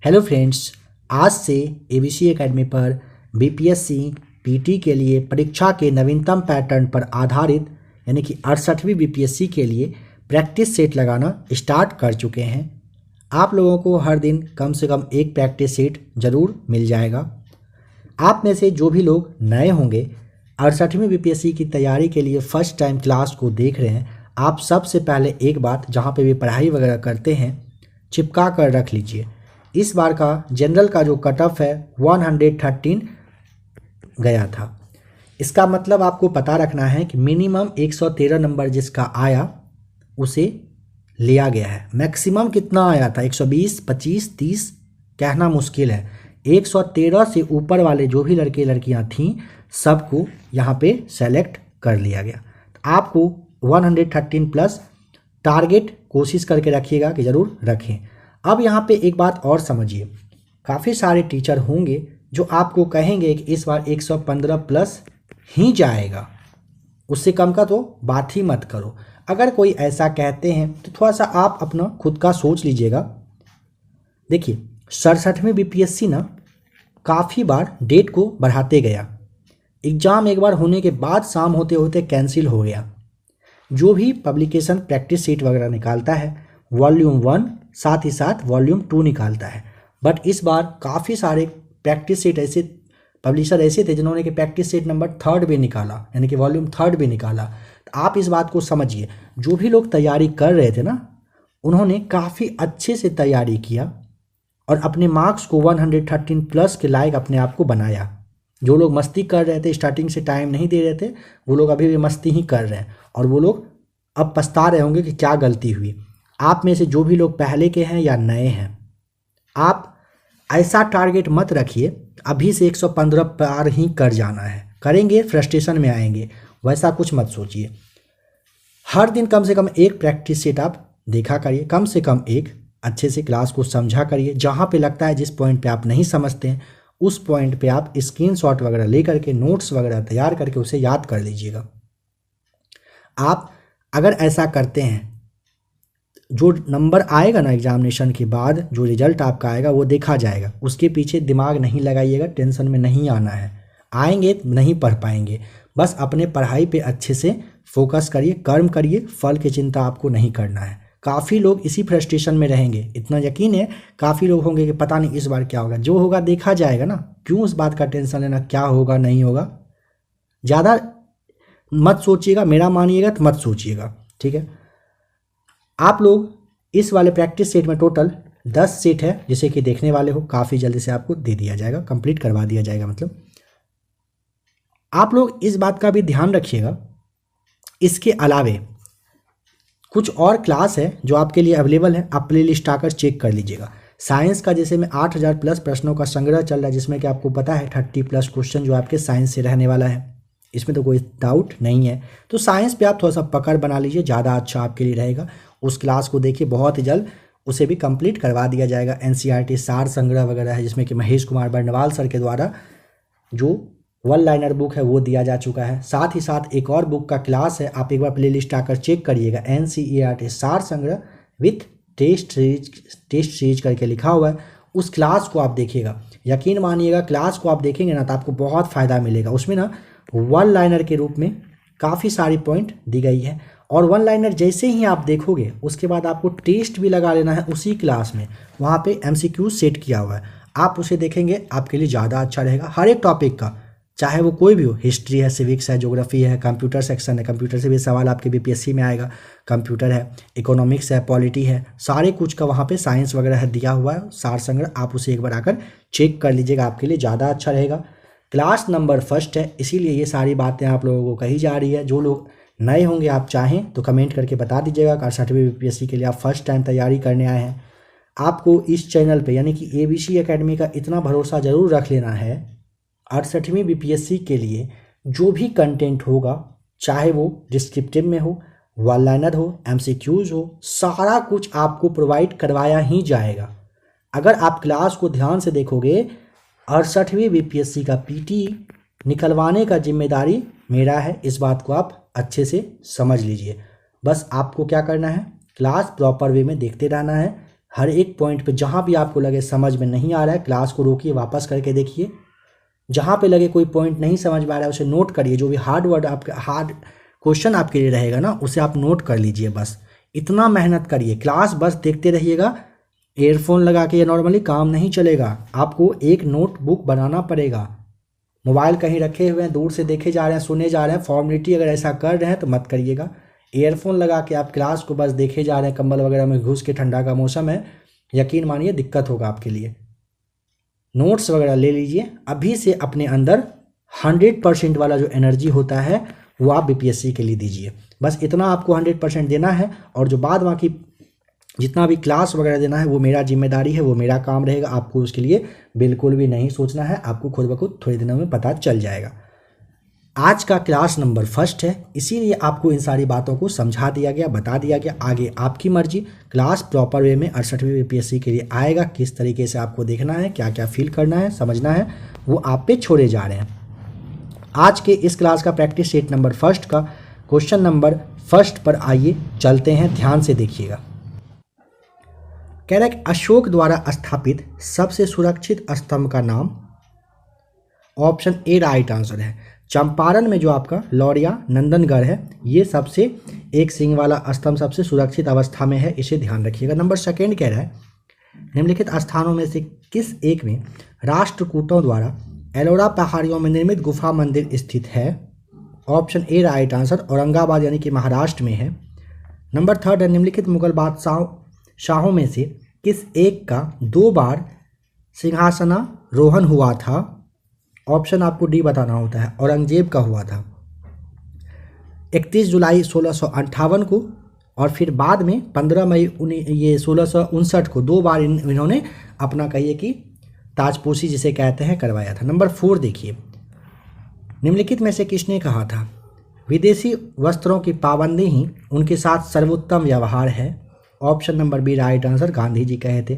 Hello friends, आज से ABC academy पर बीपीएससी पीटी के लिए परीक्षा के नवीनतम पैटर्न पर आधारित यानी कि 68वीं बीपीएससी के लिए प्रैक्टिस सेट लगाना स्टार्ट कर चुके हैं। आप लोगों को हर दिन कम से कम एक प्रैक्टिस सेट ज़रूर मिल जाएगा। आप में से जो भी लोग नए होंगे 68वीं बीपीएससी की तैयारी के लिए फर्स्ट टाइम क्लास को देख रहे हैं, आप सबसे पहले एक बात जहाँ पे भी पढ़ाई वगैरह करते हैं चिपका कर रख लीजिए। इस बार का जनरल का जो कट ऑफ है 113 गया था। इसका मतलब आपको पता रखना है कि मिनिमम 113 नंबर जिसका आया उसे लिया गया है। मैक्सिमम कितना आया था 120, 25, 30 कहना मुश्किल है। 113 से ऊपर वाले जो भी लड़के लड़कियां थीं सबको यहाँ पे सेलेक्ट कर लिया गया। आपको 113 प्लस टारगेट कोशिश करके रखिएगा कि ज़रूर रखें। अब यहाँ पे एक बात और समझिए, काफ़ी सारे टीचर होंगे जो आपको कहेंगे कि इस बार 115 प्लस ही जाएगा, उससे कम का तो बात ही मत करो। अगर कोई ऐसा कहते हैं तो थोड़ा सा आप अपना खुद का सोच लीजिएगा। देखिए 67वीं बीपीएससी ना काफ़ी बार डेट को बढ़ाते गया। एग्ज़ाम एक बार होने के बाद शाम होते होते कैंसिल हो गया। जो भी पब्लिकेशन प्रैक्टिस सीट वगैरह निकालता है वॉल्यूम 1 साथ ही साथ वॉल्यूम 2 निकालता है, बट इस बार काफ़ी सारे प्रैक्टिस सेट ऐसे पब्लिशर ऐसे थे जिन्होंने कि प्रैक्टिस सेट नंबर 3 भी निकाला, यानी कि वॉल्यूम 3 भी निकाला। तो आप इस बात को समझिए, जो भी लोग तैयारी कर रहे थे ना उन्होंने काफ़ी अच्छे से तैयारी किया और अपने मार्क्स को 113 प्लस के लायक अपने आप को बनाया। जो लोग मस्ती कर रहे थे, स्टार्टिंग से टाइम नहीं दे रहे थे, वो लोग अभी भी मस्ती ही कर रहे हैं और वो लोग अब पछता रहे होंगे कि क्या गलती हुई। आप में से जो भी लोग पहले के हैं या नए हैं, आप ऐसा टारगेट मत रखिए अभी से 115 पार ही कर जाना है, करेंगे फ्रस्ट्रेशन में आएंगे, वैसा कुछ मत सोचिए। हर दिन कम से कम एक प्रैक्टिस सेट आप देखा करिए, कम से कम एक अच्छे से क्लास को समझा करिए। जहाँ पे लगता है जिस पॉइंट पे आप नहीं समझते हैं उस पॉइंट पे आप स्क्रीनशॉट वगैरह ले करके नोट्स वगैरह तैयार करके उसे याद कर लीजिएगा। आप अगर ऐसा करते हैं, जो नंबर आएगा ना एग्जामिनेशन के बाद, जो रिजल्ट आपका आएगा वो देखा जाएगा, उसके पीछे दिमाग नहीं लगाइएगा, टेंशन में नहीं आना है। आएंगे नहीं पढ़ पाएंगे, बस अपने पढ़ाई पे अच्छे से फोकस करिए, कर्म करिए, फल की चिंता आपको नहीं करना है। काफ़ी लोग इसी फ्रस्ट्रेशन में रहेंगे, इतना यकीन है काफ़ी लोग होंगे कि पता नहीं इस बार क्या होगा। जो होगा देखा जाएगा ना, क्यों उस बात का टेंशन लेना, क्या होगा नहीं होगा। ज़्यादा मत सोचिएगा, मेरा मानिएगा तो मत सोचिएगा, ठीक है। आप लोग इस वाले प्रैक्टिस सेट में टोटल 10 सेट है जिसे कि देखने वाले हो, काफ़ी जल्दी से आपको दे दिया जाएगा, कंप्लीट करवा दिया जाएगा। मतलब आप लोग इस बात का भी ध्यान रखिएगा, इसके अलावे कुछ और क्लास है जो आपके लिए अवेलेबल है, आप प्ले लिस्ट आकर चेक कर लीजिएगा। साइंस का जैसे में 8000 प्लस प्रश्नों का संग्रह चल रहा है, जिसमें कि आपको पता है 30 प्लस क्वेश्चन जो आपके साइंस से रहने वाला है, इसमें तो कोई डाउट नहीं है। तो साइंस पे आप थोड़ा सा पकड़ बना लीजिए, ज़्यादा अच्छा आपके लिए रहेगा। उस क्लास को देखिए, बहुत ही जल्द उसे भी कंप्लीट करवा दिया जाएगा। एनसीईआरटी सार संग्रह वगैरह है, जिसमें कि महेश कुमार बर्नवाल सर के द्वारा जो 1 लाइनर बुक है वो दिया जा चुका है। साथ ही साथ एक और बुक का क्लास है, आप एक बार प्ले लिस्ट आकर चेक करिएगा, एनसीईआरटी सार संग्रह विथ टेस्ट सीरीज करके लिखा हुआ है। उस क्लास को आप देखिएगा, यकीन मानिएगा क्लास को आप देखेंगे ना तो आपको बहुत फ़ायदा मिलेगा। उसमें ना 1 लाइनर के रूप में काफ़ी सारी पॉइंट दी गई है, और 1 लाइनर जैसे ही आप देखोगे उसके बाद आपको टेस्ट भी लगा लेना है उसी क्लास में। वहाँ पे एमसीक्यू सेट किया हुआ है, आप उसे देखेंगे आपके लिए ज़्यादा अच्छा रहेगा। हर एक टॉपिक का, चाहे वो कोई भी हो, हिस्ट्री है, सिविक्स है, ज्योग्राफी है, कंप्यूटर सेक्शन है, कंप्यूटर से भी सवाल आपके बीपीएससी में आएगा, कंप्यूटर है, इकोनॉमिक्स है, पॉलिटी है, सारे कुछ का वहाँ पे साइंस वगैरह है दिया हुआ है सार संग्रह। आप उसे एक बार आकर चेक कर लीजिएगा, आपके लिए ज़्यादा अच्छा रहेगा। क्लास नंबर फर्स्ट है, इसीलिए ये सारी बातें आप लोगों को कही जा रही है। जो लोग नए होंगे आप चाहें तो कमेंट करके बता दीजिएगा कि 68वीं बीपीएससी के लिए आप फर्स्ट टाइम तैयारी करने आए हैं। आपको इस चैनल पे यानी कि एबीसी एकेडमी का इतना भरोसा ज़रूर रख लेना है, 68वीं बीपीएससी के लिए जो भी कंटेंट होगा, चाहे वो डिस्क्रिप्टिव में हो, 1 लाइनर हो, एमसीक्यूज हो, सारा कुछ आपको प्रोवाइड करवाया ही जाएगा। अगर आप क्लास को ध्यान से देखोगे, 68वीं बीपीएससी का पीटी निकलवाने का जिम्मेदारी मेरा है, इस बात को आप अच्छे से समझ लीजिए। बस आपको क्या करना है, क्लास प्रॉपर वे में देखते रहना है, हर एक पॉइंट पे जहाँ भी आपको लगे समझ में नहीं आ रहा है, क्लास को रोकिए, वापस करके देखिए। जहाँ पे लगे कोई पॉइंट नहीं समझ में आ रहा है उसे नोट करिए। जो भी हार्ड वर्ड आपका हार्ड क्वेश्चन आपके लिए रहेगा ना, उसे आप नोट कर लीजिए। बस इतना मेहनत करिए, क्लास बस देखते रहिएगा। ईयरफोन लगा के या नॉर्मली काम नहीं चलेगा, आपको एक नोटबुक बनाना पड़ेगा। मोबाइल कहीं रखे हुए हैं, दूर से देखे जा रहे हैं, सुने जा रहे हैं, फॉर्मेलिटी अगर ऐसा कर रहे हैं तो मत करिएगा। ईयरफोन लगा के आप क्लास को बस देखे जा रहे हैं, कंबल वगैरह में घुस के, ठंडा का मौसम है, यकीन मानिए दिक्कत होगा आपके लिए। नोट्स वगैरह ले लीजिए अभी से, अपने अंदर 100% वाला जो एनर्जी होता है वो आप बीपीएससी के लिए दीजिए। बस इतना आपको 100% देना है, और जो बाद बाकी जितना भी क्लास वगैरह देना है वो मेरा जिम्मेदारी है, वो मेरा काम रहेगा। आपको उसके लिए बिल्कुल भी नहीं सोचना है, आपको खुद ब खुद थोड़े दिनों में पता चल जाएगा। आज का क्लास नंबर 1 है, इसीलिए आपको इन सारी बातों को समझा दिया गया, बता दिया गया। आगे आपकी मर्जी, क्लास प्रॉपर वे में 68वीं बीपीएससी के लिए आएगा, किस तरीके से आपको देखना है, क्या क्या फील करना है, समझना है, वो आप पे छोड़े जा रहे हैं। आज के इस क्लास का प्रैक्टिस सेट नंबर 1 का क्वेश्चन नंबर 1 पर आइए चलते हैं, ध्यान से देखिएगा। कह रहा है अशोक द्वारा स्थापित सबसे सुरक्षित स्तंभ का नाम, ऑप्शन ए राइट आंसर है। चंपारण में जो आपका लौरिया नंदनगढ़ है, ये सबसे एक सिंह वाला स्तंभ सबसे सुरक्षित अवस्था में है, इसे ध्यान रखिएगा। नंबर 2 कह रहा है निम्नलिखित स्थानों में से किस एक में राष्ट्रकूटों द्वारा एलोरा पहाड़ियों में निर्मित गुफा मंदिर स्थित है, option A right answer, Aurangabad यानी कि महाराष्ट्र में है। नंबर 3 है निम्नलिखित मुगल बादशाहों में से किस एक का 2 बार सिंहासनारोहण हुआ था, ऑप्शन आपको डी बताना होता है, औरंगजेब का हुआ था 31 जुलाई 1658 को, और फिर बाद में 15 मई 1659 को 2 बार इन्होंने अपना कहिए कि ताजपोशी जिसे कहते हैं करवाया था। नंबर 4 देखिए, निम्नलिखित में से किसने कहा था विदेशी वस्त्रों की पाबंदी ही उनके साथ सर्वोत्तम व्यवहार है, option number B right answer, Gandhi ji कहे थे।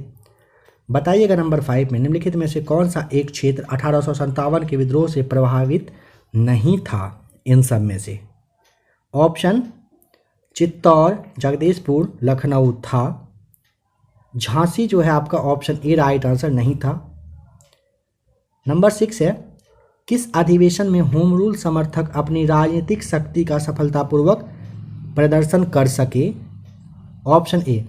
बताइएगा नंबर 5 में निम्नलिखित में से कौन सा एक क्षेत्र 1857 के विद्रोह से प्रभावित नहीं था इन सब में से, ऑप्शन चित्तौड़, जगदीशपुर, लखनऊ था। झांसी जो है आपका ऑप्शन ए राइट आंसर नहीं था। नंबर 6 है किस अधिवेशन में होम रूल समर्थक अपनी राजनीतिक शक्ति का सफलतापूर्वक प्रदर्शन कर सके, ऑप्शन ए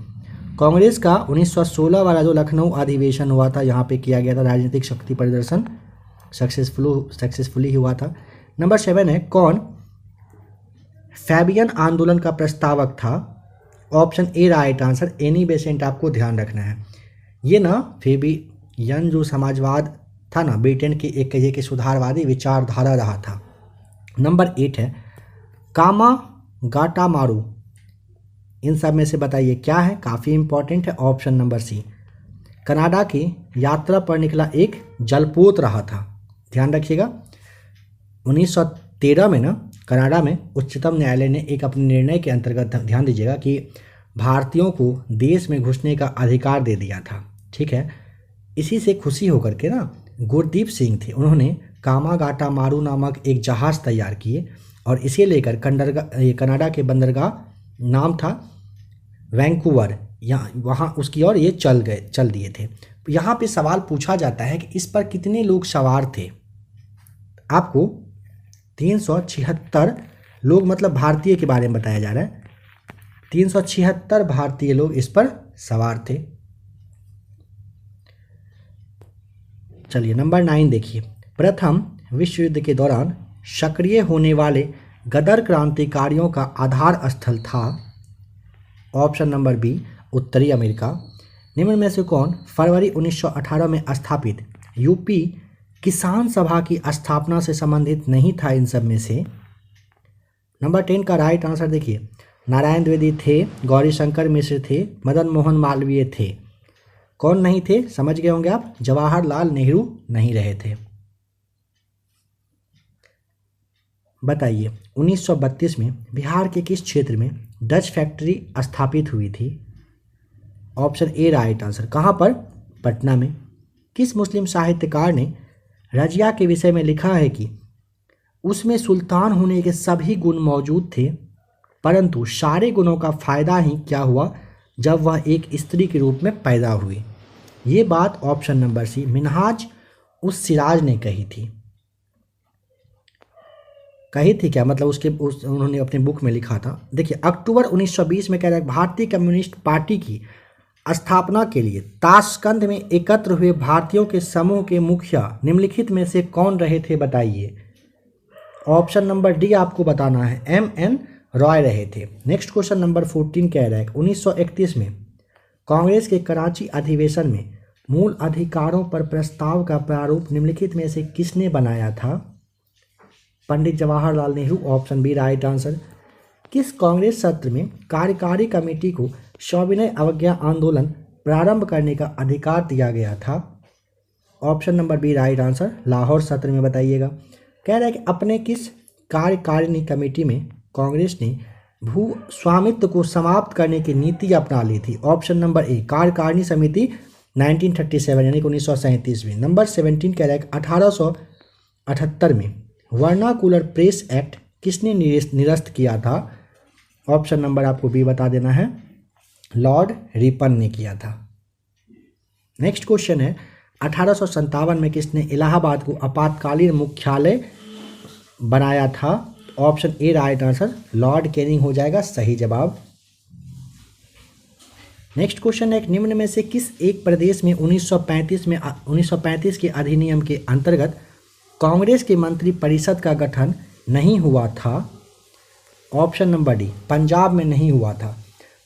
कांग्रेस का 1916 वाला जो लखनऊ अधिवेशन हुआ था, यहाँ पे किया गया था राजनीतिक शक्ति प्रदर्शन, सक्सेसफुली हुआ था। नंबर 7 है कौन फैबियन आंदोलन का प्रस्तावक था, option A right answer, Annie Besant आपको ध्यान रखना है। ये ना फेबियन जो समाजवाद था ना, ब्रिटेन की एक कहिए कि सुधारवादी विचारधारा रहा था। नंबर 8 है कामा गाटा मारू, इन सब में से बताइए क्या है, काफ़ी इंपॉर्टेंट है, ऑप्शन नंबर सी कनाडा की यात्रा पर निकला एक जलपोत रहा था। ध्यान रखिएगा 1913 में ना कनाडा में उच्चतम न्यायालय ने एक अपने निर्णय के अंतर्गत, ध्यान दीजिएगा, कि भारतीयों को देश में घुसने का अधिकार दे दिया था। ठीक है, इसी से खुशी होकर के ना गुरदीप सिंह थे, उन्होंने कामागाटा मारू नामक एक जहाज़ तैयार किए और इसे लेकर कनाडा के बंदरगाह नाम था वैंकूवर, यहाँ वहाँ उसकी ओर ये चल दिए थे। यहाँ पे सवाल पूछा जाता है कि इस पर कितने लोग सवार थे। आपको 376 लोग, मतलब भारतीय के बारे में बताया जा रहा है, 376 भारतीय लोग इस पर सवार थे। चलिए नंबर 9 देखिए, प्रथम विश्व युद्ध के दौरान सक्रिय होने वाले गदर क्रांतिकारियों का आधार स्थल था, ऑप्शन नंबर बी उत्तरी अमेरिका। निम्न में से कौन फरवरी 1918 में स्थापित यूपी किसान सभा की स्थापना से संबंधित नहीं था इन सब में से। नंबर 10 का राइट आंसर देखिए, नारायण द्विवेदी थे, गौरीशंकर मिश्र थे, मदन मोहन मालवीय थे। कौन नहीं थे समझ गए होंगे आप, जवाहरलाल नेहरू नहीं रहे थे। बताइए 1932 में बिहार के किस क्षेत्र में डच फैक्ट्री स्थापित हुई थी, ऑप्शन ए राइट आंसर, कहाँ पर, पटना में। किस मुस्लिम साहित्यकार ने रजिया के विषय में लिखा है कि उसमें सुल्तान होने के सभी गुण मौजूद थे, परंतु सारे गुणों का फायदा ही क्या हुआ, जब वह एक स्त्री के रूप में पैदा हुई। ये बात ऑप्शन नंबर सी मिन्हाज उस सिराज ने कही थी। क्या मतलब उन्होंने अपनी बुक में लिखा था। देखिए अक्टूबर 1920 में कह रहा है भारतीय कम्युनिस्ट पार्टी की स्थापना के लिए ताशकंद में एकत्र हुए भारतीयों के समूह के मुखिया निम्नलिखित में से कौन रहे थे बताइए। ऑप्शन नंबर डी आपको बताना है, M.N. रॉय रहे थे। नेक्स्ट क्वेश्चन नंबर 14 कह रहा है 1931 में कांग्रेस के कराची अधिवेशन में मूल अधिकारों पर प्रस्ताव का प्रारूप निम्नलिखित में से किसने बनाया था। Pandit Jawaharlal Nehru, option B right answer. किस कांग्रेस सत्र में कार्यकारी कमेटी को सविनय अवज्ञा आंदोलन प्रारंभ करने का अधिकार दिया गया था। Option number B right answer, Lahore सत्र में बताइएगा। कह रहा है कि अपने किस कार्यकारिणी कमेटी में कांग्रेस ने भू स्वामित्व को समाप्त करने की नीति अपना ली थी। ऑप्शन नंबर ए कार्यकारिणी समिति 1937 यानी कि 1937 में। नंबर 17 कह रहा है कि 1878 में वर्नाकुलर प्रेस एक्ट किसने निरस्त किया था। ऑप्शन नंबर आपको बी बता देना है, लॉर्ड रिपन ने किया था। नेक्स्ट क्वेश्चन है 1857 में किसने इलाहाबाद को आपातकालीन मुख्यालय बनाया था। Option A right answer, Lord Canning हो जाएगा सही जवाब। नेक्स्ट क्वेश्चन है निम्न में से किस एक प्रदेश में 1935 के अधिनियम के अंतर्गत कांग्रेस की मंत्री परिषद का गठन नहीं हुआ था। ऑप्शन नंबर डी पंजाब में नहीं हुआ था।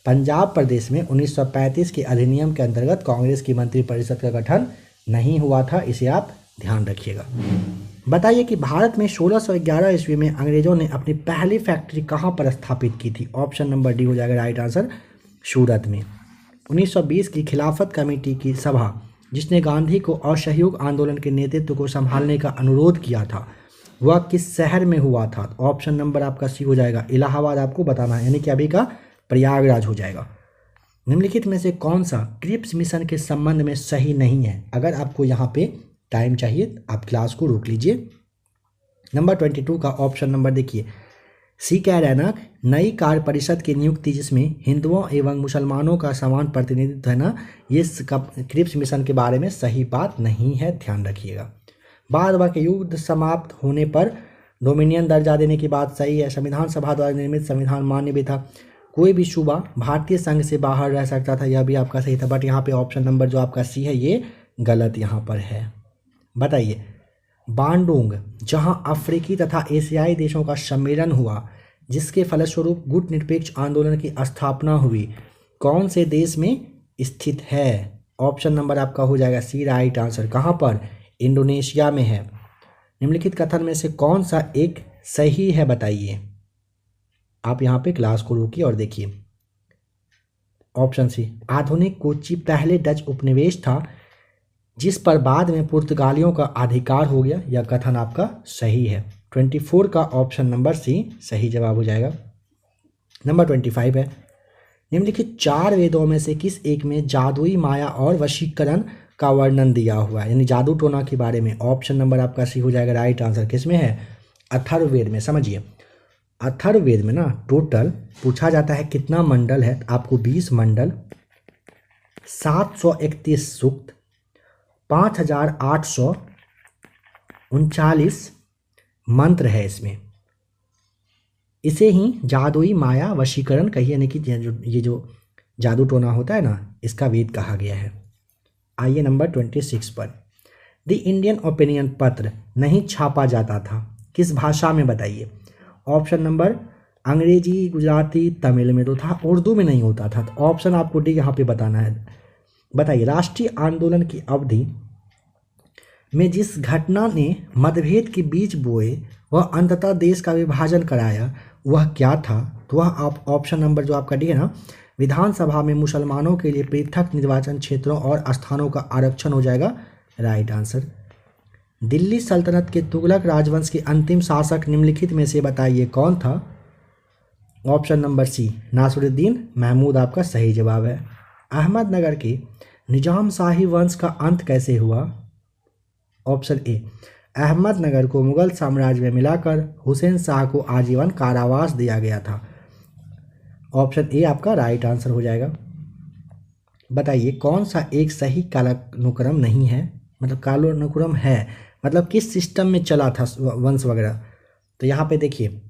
पंजाब प्रदेश में 1935 के अधिनियम के अंतर्गत कांग्रेस की मंत्री परिषद का गठन नहीं हुआ था, इसे आप ध्यान रखिएगा। बताइए कि भारत में 1611 ईस्वी में अंग्रेजों ने अपनी पहली फैक्ट्री कहाँ पर स्थापित की थी। ऑप्शन नंबर डी हो जाएगा राइट आंसर, सूरत में। 1920 की खिलाफत कमेटी की सभा जिसने गांधी को असहयोग आंदोलन के नेतृत्व को संभालने का अनुरोध किया था वह किस शहर में हुआ था। ऑप्शन नंबर आपका सी हो जाएगा, इलाहाबाद आपको बताना है, यानी कि अभी का प्रयागराज हो जाएगा। निम्नलिखित में से कौन सा क्रिप्स मिशन के संबंध में सही नहीं है। अगर आपको यहाँ पे टाइम चाहिए आप क्लास को रोक लीजिए। नंबर 22 का ऑप्शन नंबर देखिए, सी कह रहा है ना नई कार्य परिषद की नियुक्ति जिसमें हिंदुओं एवं मुसलमानों का समान प्रतिनिधित्व है ना, ये क्रिप्स मिशन के बारे में सही बात नहीं है, ध्यान रखिएगा। बाद के युद्ध समाप्त होने पर डोमिनियन दर्जा देने की बात सही है। संविधान सभा द्वारा निर्मित संविधान मान्य भी था। कोई भी सूबा भारतीय संघ से बाहर रह सकता था, यह भी आपका सही था। बट यहाँ पे ऑप्शन नंबर जो आपका सी है ये गलत यहाँ पर है। बताइए बांडोंग जहां अफ्रीकी तथा एशियाई देशों का सम्मेलन हुआ जिसके फलस्वरूप गुट निरपेक्ष आंदोलन की स्थापना हुई, कौन से देश में स्थित है। ऑप्शन नंबर आपका हो जाएगा सी राइट आंसर। कहाँ पर, इंडोनेशिया में है। निम्नलिखित कथन में से कौन सा एक सही है बताइए। आप यहाँ पे क्लास को रोकिए और देखिए। ऑप्शन सी आधुनिक कोच्चि पहले डच उपनिवेश था जिस पर बाद में पुर्तगालियों का अधिकार हो गया, यह कथन आपका सही है। 24 का ऑप्शन नंबर सी सही जवाब हो जाएगा। नंबर 25 है निम्नलिखित 4 वेदों में से किस एक में जादुई माया और वशीकरण का वर्णन दिया हुआ है, यानी जादू टोना के बारे में। ऑप्शन नंबर आपका सी हो जाएगा राइट आंसर। किस में है, अथर्ववेद में। समझिए अथर्ववेद में ना टोटल पूछा जाता है कितना मंडल है, आपको 20 मंडल, 731 सूक्त, 5839 मंत्र है इसमें। इसे ही जादुई माया वशीकरण कही, यानी कि ये जो जादू टोना होता है ना, इसका वेद कहा गया है। आइए नंबर 26 पर। द इंडियन ओपिनियन पत्र नहीं छापा जाता था, किस भाषा में बताइए। ऑप्शन नंबर अंग्रेजी, गुजराती, तमिल में तो था, उर्दू में नहीं होता था। तो ऑप्शन आपको डी यहाँ पे बताना है। बताइए राष्ट्रीय आंदोलन की अवधि में जिस घटना ने मतभेद के बीज बोए वह अंततः देश का विभाजन कराया, वह क्या था। तो वह आप ऑप्शन नंबर जो आपका डी है ना, विधानसभा में मुसलमानों के लिए पृथक निर्वाचन क्षेत्रों और स्थानों का आरक्षण हो जाएगा राइट आंसर। दिल्ली सल्तनत के तुगलक राजवंश के अंतिम शासक निम्नलिखित में से बताइए कौन था। Option number C Nasiruddin Mahmud आपका सही जवाब है। अहमदनगर के निजाम शाही वंश का अंत कैसे हुआ। ऑप्शन ए अहमदनगर को मुगल साम्राज्य में मिलाकर हुसैन शाह को आजीवन कारावास दिया गया था। ऑप्शन ए आपका राइट आंसर हो जाएगा। बताइए कौन सा एक सही कालानुक्रम नहीं है, मतलब कालानुक्रम है, मतलब किस सिस्टम में चला था वंश वगैरह। तो यहाँ पे देखिए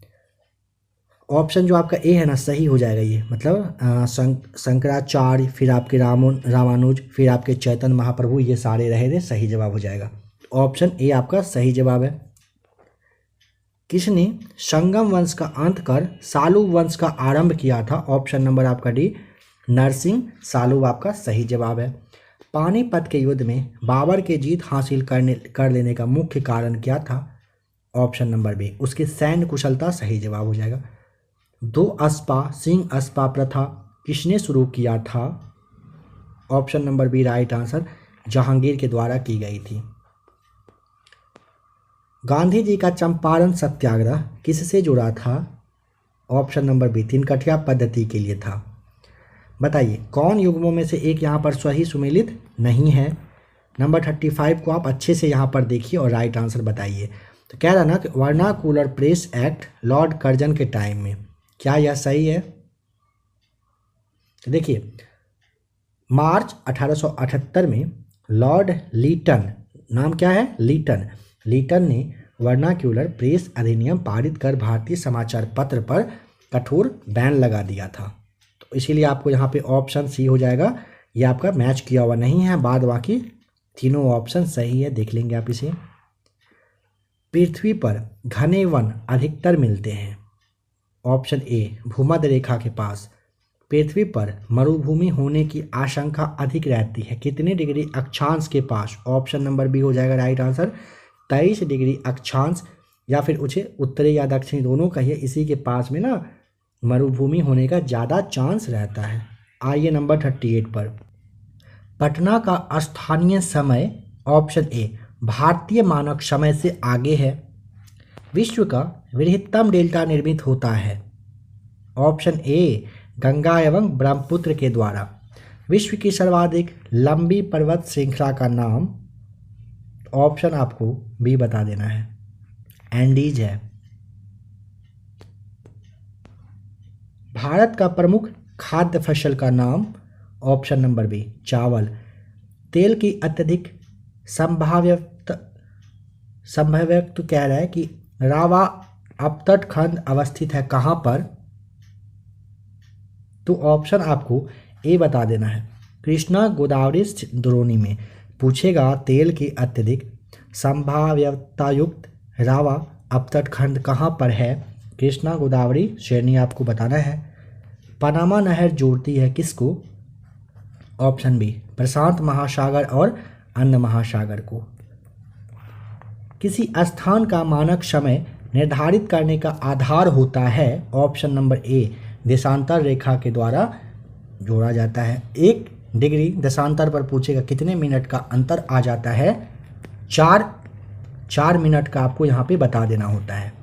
ऑप्शन जो आपका ए है ना सही हो जाएगा ये, मतलब शंकराचार्य, फिर आपके रामानुज, फिर आपके चैतन्य महाप्रभु, ये सारे रहे थे, सही जवाब हो जाएगा। ऑप्शन ए आपका सही जवाब है। किसने संगम वंश का अंत कर सालू वंश का आरंभ किया था? ऑप्शन नंबर आपका डी, नरसिंह सालू आपका सही जवाब है। पानीपत के युद्ध में बाबर के जीत हासिल कर लेने का मुख्य कारण क्या था? ऑप्शन नंबर बी, उसकी सैन्य कुशलता, सही जवाब हो जाएगा। दो अस्पा सिंह अस्पा प्रथा किसने शुरू किया था? Option number B right answer, Jahangir के द्वारा की गई थी। गांधी जी का चंपारण सत्याग्रह किससे जुड़ा था? ऑप्शन नंबर बी, तिनकठिया पद्धति के लिए था। बताइए कौन युग्मों में से एक यहाँ पर सही सुमेलित नहीं है? नंबर 35 को आप अच्छे से यहाँ पर देखिए और राइट आंसर बताइए। तो कह रहा ना कि vernacular press act Lord Curzon के टाइम में, क्या यह सही है? तो देखिए मार्च 1878 में लॉर्ड लीटन, नाम क्या है? लीटन ने वर्नाक्यूलर प्रेस अधिनियम पारित कर भारतीय समाचार पत्र पर कठोर बैन लगा दिया था। तो इसीलिए आपको यहाँ पे ऑप्शन सी हो जाएगा, ये आपका मैच किया हुआ नहीं है, बाद बाकी तीनों ऑप्शन सही है, देख लेंगे आप इसे। पृथ्वी पर घने वन अधिकतर मिलते हैं। ऑप्शन ए, भूमध्य रेखा के पास। पृथ्वी पर मरुभूमि होने की आशंका अधिक रहती है कितने डिग्री अक्षांश के पास? ऑप्शन नंबर बी हो जाएगा राइट आंसर, 23 डिग्री अक्षांश, या फिर उसे उत्तरी या दक्षिणी दोनों कहिए, इसी के पास में ना मरुभूमि होने का ज़्यादा चांस रहता है। आइए नंबर 38 पर। पटना का स्थानीय समय, ऑप्शन ए, भारतीय मानक समय से आगे है। विश्व का वृहत्तम डेल्टा निर्मित होता है। ऑप्शन ए, गंगा एवं ब्रह्मपुत्र के द्वारा। विश्व की सर्वाधिक लंबी पर्वत श्रृंखला का नाम? ऑप्शन आपको बी बता देना है, एंडीज है। भारत का प्रमुख खाद्य फसल का नाम? ऑप्शन नंबर बी, चावल। तेल की अत्यधिक संभाव्यता कह रहा है कि रावा अपतट खंड अवस्थित है कहाँ पर? तो ऑप्शन आपको ए बता देना है, कृष्णा गोदावरी द्रोणी में। पूछेगा तेल की अत्यधिक संभाव्यतायुक्त रावा अपतट खंड कहाँ पर है? कृष्णा गोदावरी श्रेणी आपको बताना है। पनामा नहर जोड़ती है किसको? ऑप्शन बी, प्रशांत महासागर और अंध महासागर को। किसी स्थान का मानक समय निर्धारित करने का आधार होता है? ऑप्शन नंबर ए, देशांतर रेखा के द्वारा जोड़ा जाता है। 1 डिग्री देशांतर पर पूछेगा कितने मिनट का अंतर आ जाता है? 4 मिनट का आपको यहाँ पे बता देना होता है।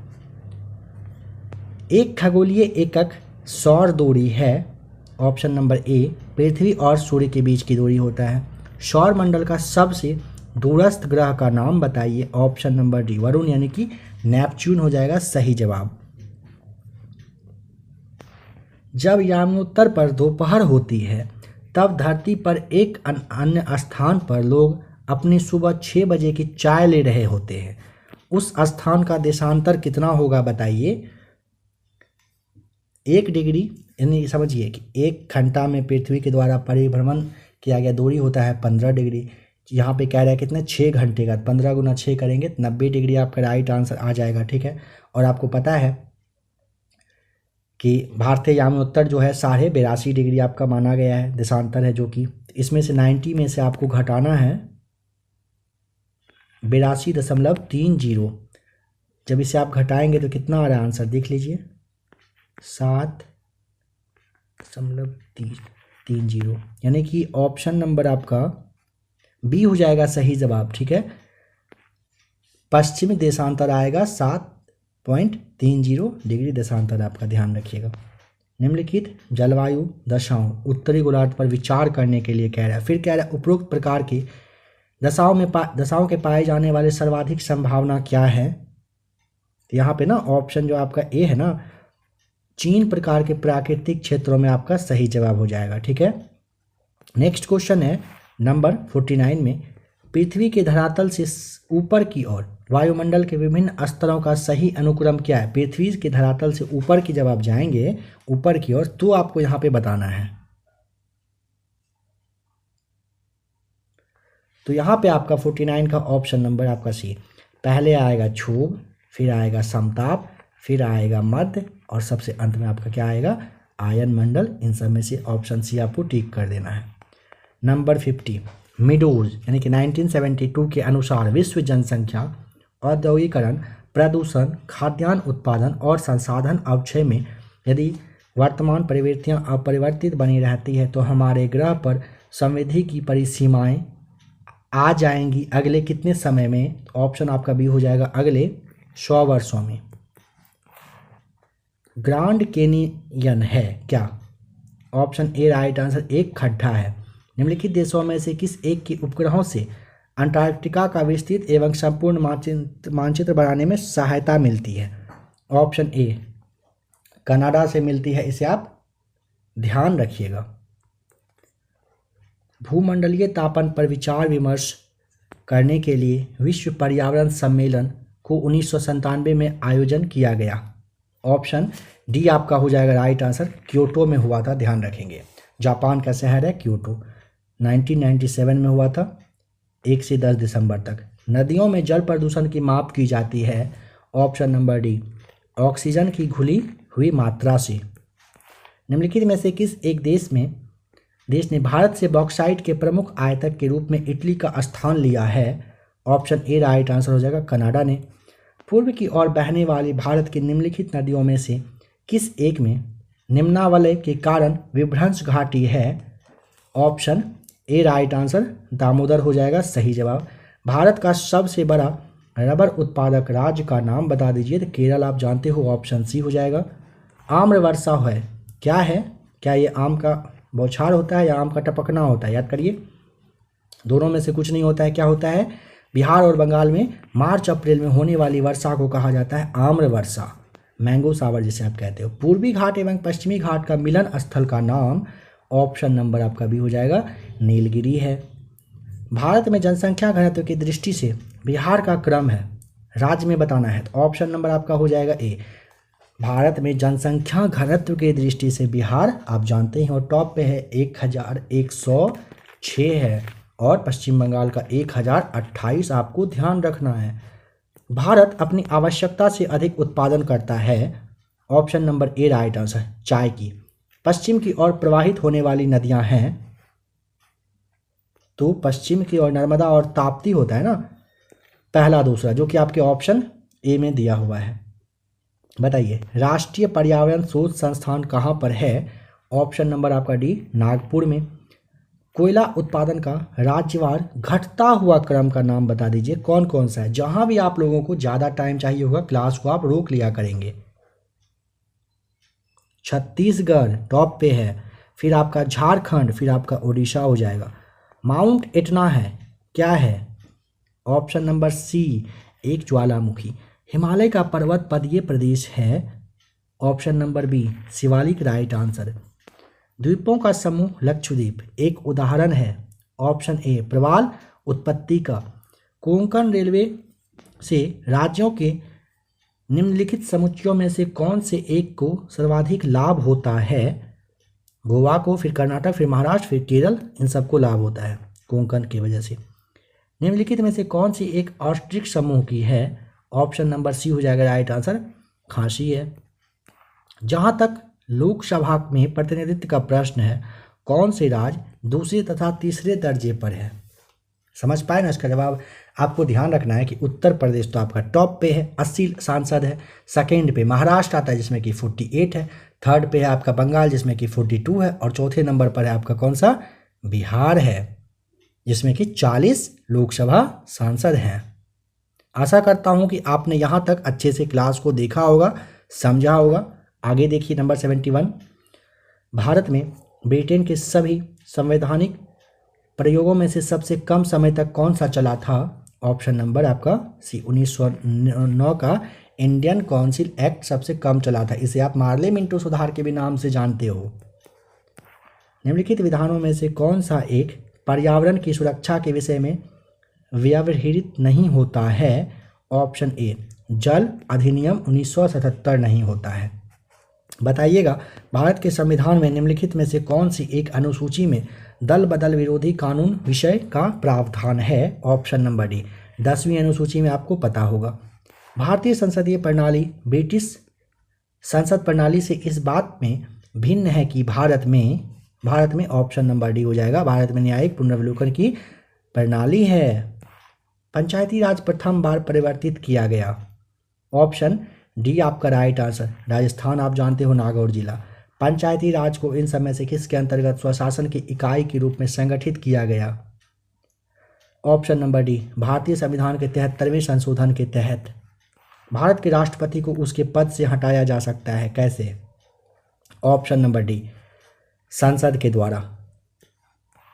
एक खगोलीय एकक सौर दूरी है। ऑप्शन नंबर ए, पृथ्वी और सूर्य के बीच की दूरी होता है। सौर मंडल का सबसे दूरस्थ ग्रह का नाम बताइए। ऑप्शन नंबर डी, वरुण यानी कि नेपच्यून हो जाएगा सही जवाब। जब यामोत्तर पर दोपहर होती है तब धरती पर एक अन्य स्थान पर लोग अपनी सुबह 6 बजे की चाय ले रहे होते हैं। उस स्थान का देशांतर कितना होगा बताइए? 1 डिग्री, यानी समझिए कि 1 घंटा में पृथ्वी के द्वारा परिभ्रमण किया गया दूरी होता है 15 डिग्री। यहाँ पे कह रहा है कितना, 6 घंटे का, 15 गुना 6 करेंगे 90 डिग्री आपका राइट आंसर आ जाएगा। ठीक है, और आपको पता है कि भारतीय यामोत्तर जो है 82.5 डिग्री आपका माना गया है, देशांतर है, जो कि इसमें से 90 में से आपको घटाना है 82.30। जब इसे आप घटाएंगे तो कितना आ रहा है आंसर देख लीजिए, 7.30, यानी कि ऑप्शन नंबर आपका बी हो जाएगा सही जवाब। ठीक है, पश्चिमी देशांतर आएगा 7.30 डिग्री देशांतर, आपका ध्यान रखिएगा। निम्नलिखित जलवायु दशाओं उत्तरी गोलार्ध पर विचार करने के लिए कह रहा है। फिर कह रहा है उपरोक्त प्रकार की दशाओं के पाए जाने वाले सर्वाधिक संभावना क्या है? तो यहाँ पे ना ऑप्शन जो आपका ए है ना, 3 प्रकार के प्राकृतिक क्षेत्रों में आपका सही जवाब हो जाएगा। ठीक है, नेक्स्ट क्वेश्चन है नंबर 49 में, पृथ्वी के धरातल से ऊपर की ओर वायुमंडल के विभिन्न स्तरों का सही अनुक्रम क्या है? पृथ्वी के धरातल से ऊपर की जब आप जाएंगे ऊपर की ओर तो आपको यहाँ पे बताना है। तो यहाँ पे आपका 49 का ऑप्शन नंबर आपका सी, पहले आएगा क्षोभ, फिर आएगा समताप, फिर आएगा मध्य और सबसे अंत में आपका क्या आएगा? आयन मंडल। इन सब में से ऑप्शन सी आपको टिक कर देना है। नंबर 50, मीडोज यानी कि 1972 के अनुसार विश्व जनसंख्या, औद्योगिकरण, प्रदूषण, खाद्यान्न उत्पादन और संसाधन अवक्षय में यदि वर्तमान प्रवृत्तियां अपरिवर्तित बनी रहती है तो हमारे ग्रह पर समृद्धि की परिसीमाएं आ जाएंगी अगले कितने समय में? ऑप्शन आपका बी हो जाएगा अगले 100 वर्षों में। ग्रांड कैनियन है क्या? ऑप्शन ए राइट आंसर, एक खड्डा है। निम्नलिखित देशों में से किस एक के उपग्रहों से अंटार्कटिका का विस्तृत एवं संपूर्ण मानचित्र बनाने में सहायता मिलती है? ऑप्शन ए कनाडा से मिलती है, इसे आप ध्यान रखिएगा। भूमंडलीय तापन पर विचार विमर्श करने के लिए विश्व पर्यावरण सम्मेलन को 1997 में आयोजन किया गया। ऑप्शन डी आपका हो जाएगा राइट आंसर, क्योटो में हुआ था, ध्यान रखेंगे। जापान का शहर है क्योटो। 1997 में हुआ था, 1 से 10 दिसंबर तक। नदियों में जल प्रदूषण की माप की जाती है। ऑप्शन नंबर डी, ऑक्सीजन की घुली हुई मात्रा से। निम्नलिखित में से किस एक देश ने भारत से बॉक्साइट के प्रमुख आयातक के रूप में इटली का स्थान लिया है? ऑप्शन ए राइट आंसर हो जाएगा, कनाडा ने। पूर्व की ओर बहने वाली भारत की निम्नलिखित नदियों में से किस एक में निम्नावलय के कारण विभ्रंश घाटी है? Option A right answer, Damodar हो जाएगा सही जवाब। भारत का सबसे बड़ा रबर उत्पादक राज्य का नाम बता दीजिए। तो केरल आप जानते हो, ऑप्शन सी हो जाएगा। आम्र वर्षा है क्या है? क्या ये आम का बौछार होता है या आम का टपकना होता है? याद करिए, दोनों में से कुछ नहीं होता है। क्या होता है? बिहार और बंगाल में मार्च अप्रैल में होने वाली वर्षा को कहा जाता है आम्र वर्षा, मैंगो सावर जिसे आप कहते हो। पूर्वी घाट एवं पश्चिमी घाट का मिलन स्थल का नाम? ऑप्शन नंबर आपका भी हो जाएगा नीलगिरी है। भारत में जनसंख्या घनत्व की दृष्टि से बिहार का क्रम है, राज्य में बताना है। तो ऑप्शन नंबर आपका हो जाएगा ए। भारत में जनसंख्या घनत्व की दृष्टि से बिहार आप जानते हैं और टॉप पे है, 1106 है, और पश्चिम बंगाल का 1028 आपको ध्यान रखना है। भारत अपनी आवश्यकता से अधिक उत्पादन करता है। ऑप्शन नंबर ए राइट आंसर, चाय की। पश्चिम की ओर प्रवाहित होने वाली नदियां हैं, तो पश्चिम की ओर नर्मदा और ताप्ती होता है ना, पहला दूसरा, जो कि आपके ऑप्शन ए में दिया हुआ है। बताइए, राष्ट्रीय पर्यावरण शोध संस्थान कहाँ पर है? ऑप्शन नंबर आपका डी, नागपुर में। कोयला उत्पादन का राज्यवार घटता हुआ क्रम का नाम बता दीजिए, कौन कौन सा है? जहां भी आप लोगों को ज़्यादा टाइम चाहिए होगा क्लास को आप रोक लिया करेंगे। छत्तीसगढ़ टॉप पे है, फिर आपका झारखंड, फिर आपका उड़ीसा हो जाएगा। माउंट एटना है, क्या है? ऑप्शन नंबर सी, एक ज्वालामुखी। हिमालय का पर्वत पदीय प्रदेश है। Option number B, Shivalik right answer. द्वीपों का समूह लक्षद्वीप एक उदाहरण है। ऑप्शन ए, प्रवाल उत्पत्ति का। कोंकण रेलवे से राज्यों के निम्नलिखित समुच्चयों में से कौन से एक को सर्वाधिक लाभ होता है? गोवा को, फिर कर्नाटक, फिर महाराष्ट्र, फिर केरल, इन सबको लाभ होता है कोंकण की वजह से। निम्नलिखित में से कौन सी एक औष्टिक समूह की है? ऑप्शन नंबर सी हो जाएगा राइट आंसर, खांसी है। जहां तक लोकसभा में प्रतिनिधित्व का प्रश्न है, कौन से राज्य दूसरे तथा तीसरे दर्जे पर है? समझ पाए ना इसका जवाब? आपको ध्यान रखना है कि उत्तर प्रदेश तो आपका टॉप पे है, 80 सांसद है। सेकेंड पे महाराष्ट्र आता है जिसमें कि 48 है। थर्ड पे है आपका बंगाल जिसमें कि 42 है, और चौथे नंबर पर है आपका कौन सा? बिहार है, जिसमें कि 40 लोकसभा सांसद हैं। आशा करता हूं कि आपने यहाँ तक अच्छे से क्लास को देखा होगा, समझा होगा। आगे देखिए नंबर 71, भारत में ब्रिटेन के सभी संवैधानिक प्रयोगों में से सबसे कम समय तक कौन सा चला था? ऑप्शन नंबर आपका सी, 1909 का इंडियन काउंसिल एक्ट सबसे कम चला था। इसे आप मार्ले मिंटो सुधार के भी नाम से जानते हो। निम्नलिखित विधानों में से कौन सा एक पर्यावरण की सुरक्षा के विषय में व्यवहारित नहीं होता है? ऑप्शन ए, जल अधिनियम 1977 नहीं होता है। बताइएगा, भारत के संविधान में निम्नलिखित में से कौन सी एक अनुसूची में दल बदल विरोधी कानून विषय का प्रावधान है? ऑप्शन नंबर डी, 10वीं अनुसूची में आपको पता होगा। भारतीय संसदीय प्रणाली ब्रिटिश संसद प्रणाली से इस बात में भिन्न है कि भारत में ऑप्शन नंबर डी हो जाएगा, भारत में न्यायिक पुनर्विलोकन की प्रणाली है। पंचायती राज प्रथम बार परिवर्तित किया गया, ऑप्शन डी आपका राइट आंसर। राजस्थान आप जानते हो, नागौर जिला। पंचायती राज को इन समय से किसके अंतर्गत स्वशासन की इकाई के रूप में संगठित किया गया? ऑप्शन नंबर डी, भारतीय संविधान के 73वें संशोधन के तहत। भारत के राष्ट्रपति को उसके पद से हटाया जा सकता है, कैसे? ऑप्शन नंबर डी, संसद के द्वारा।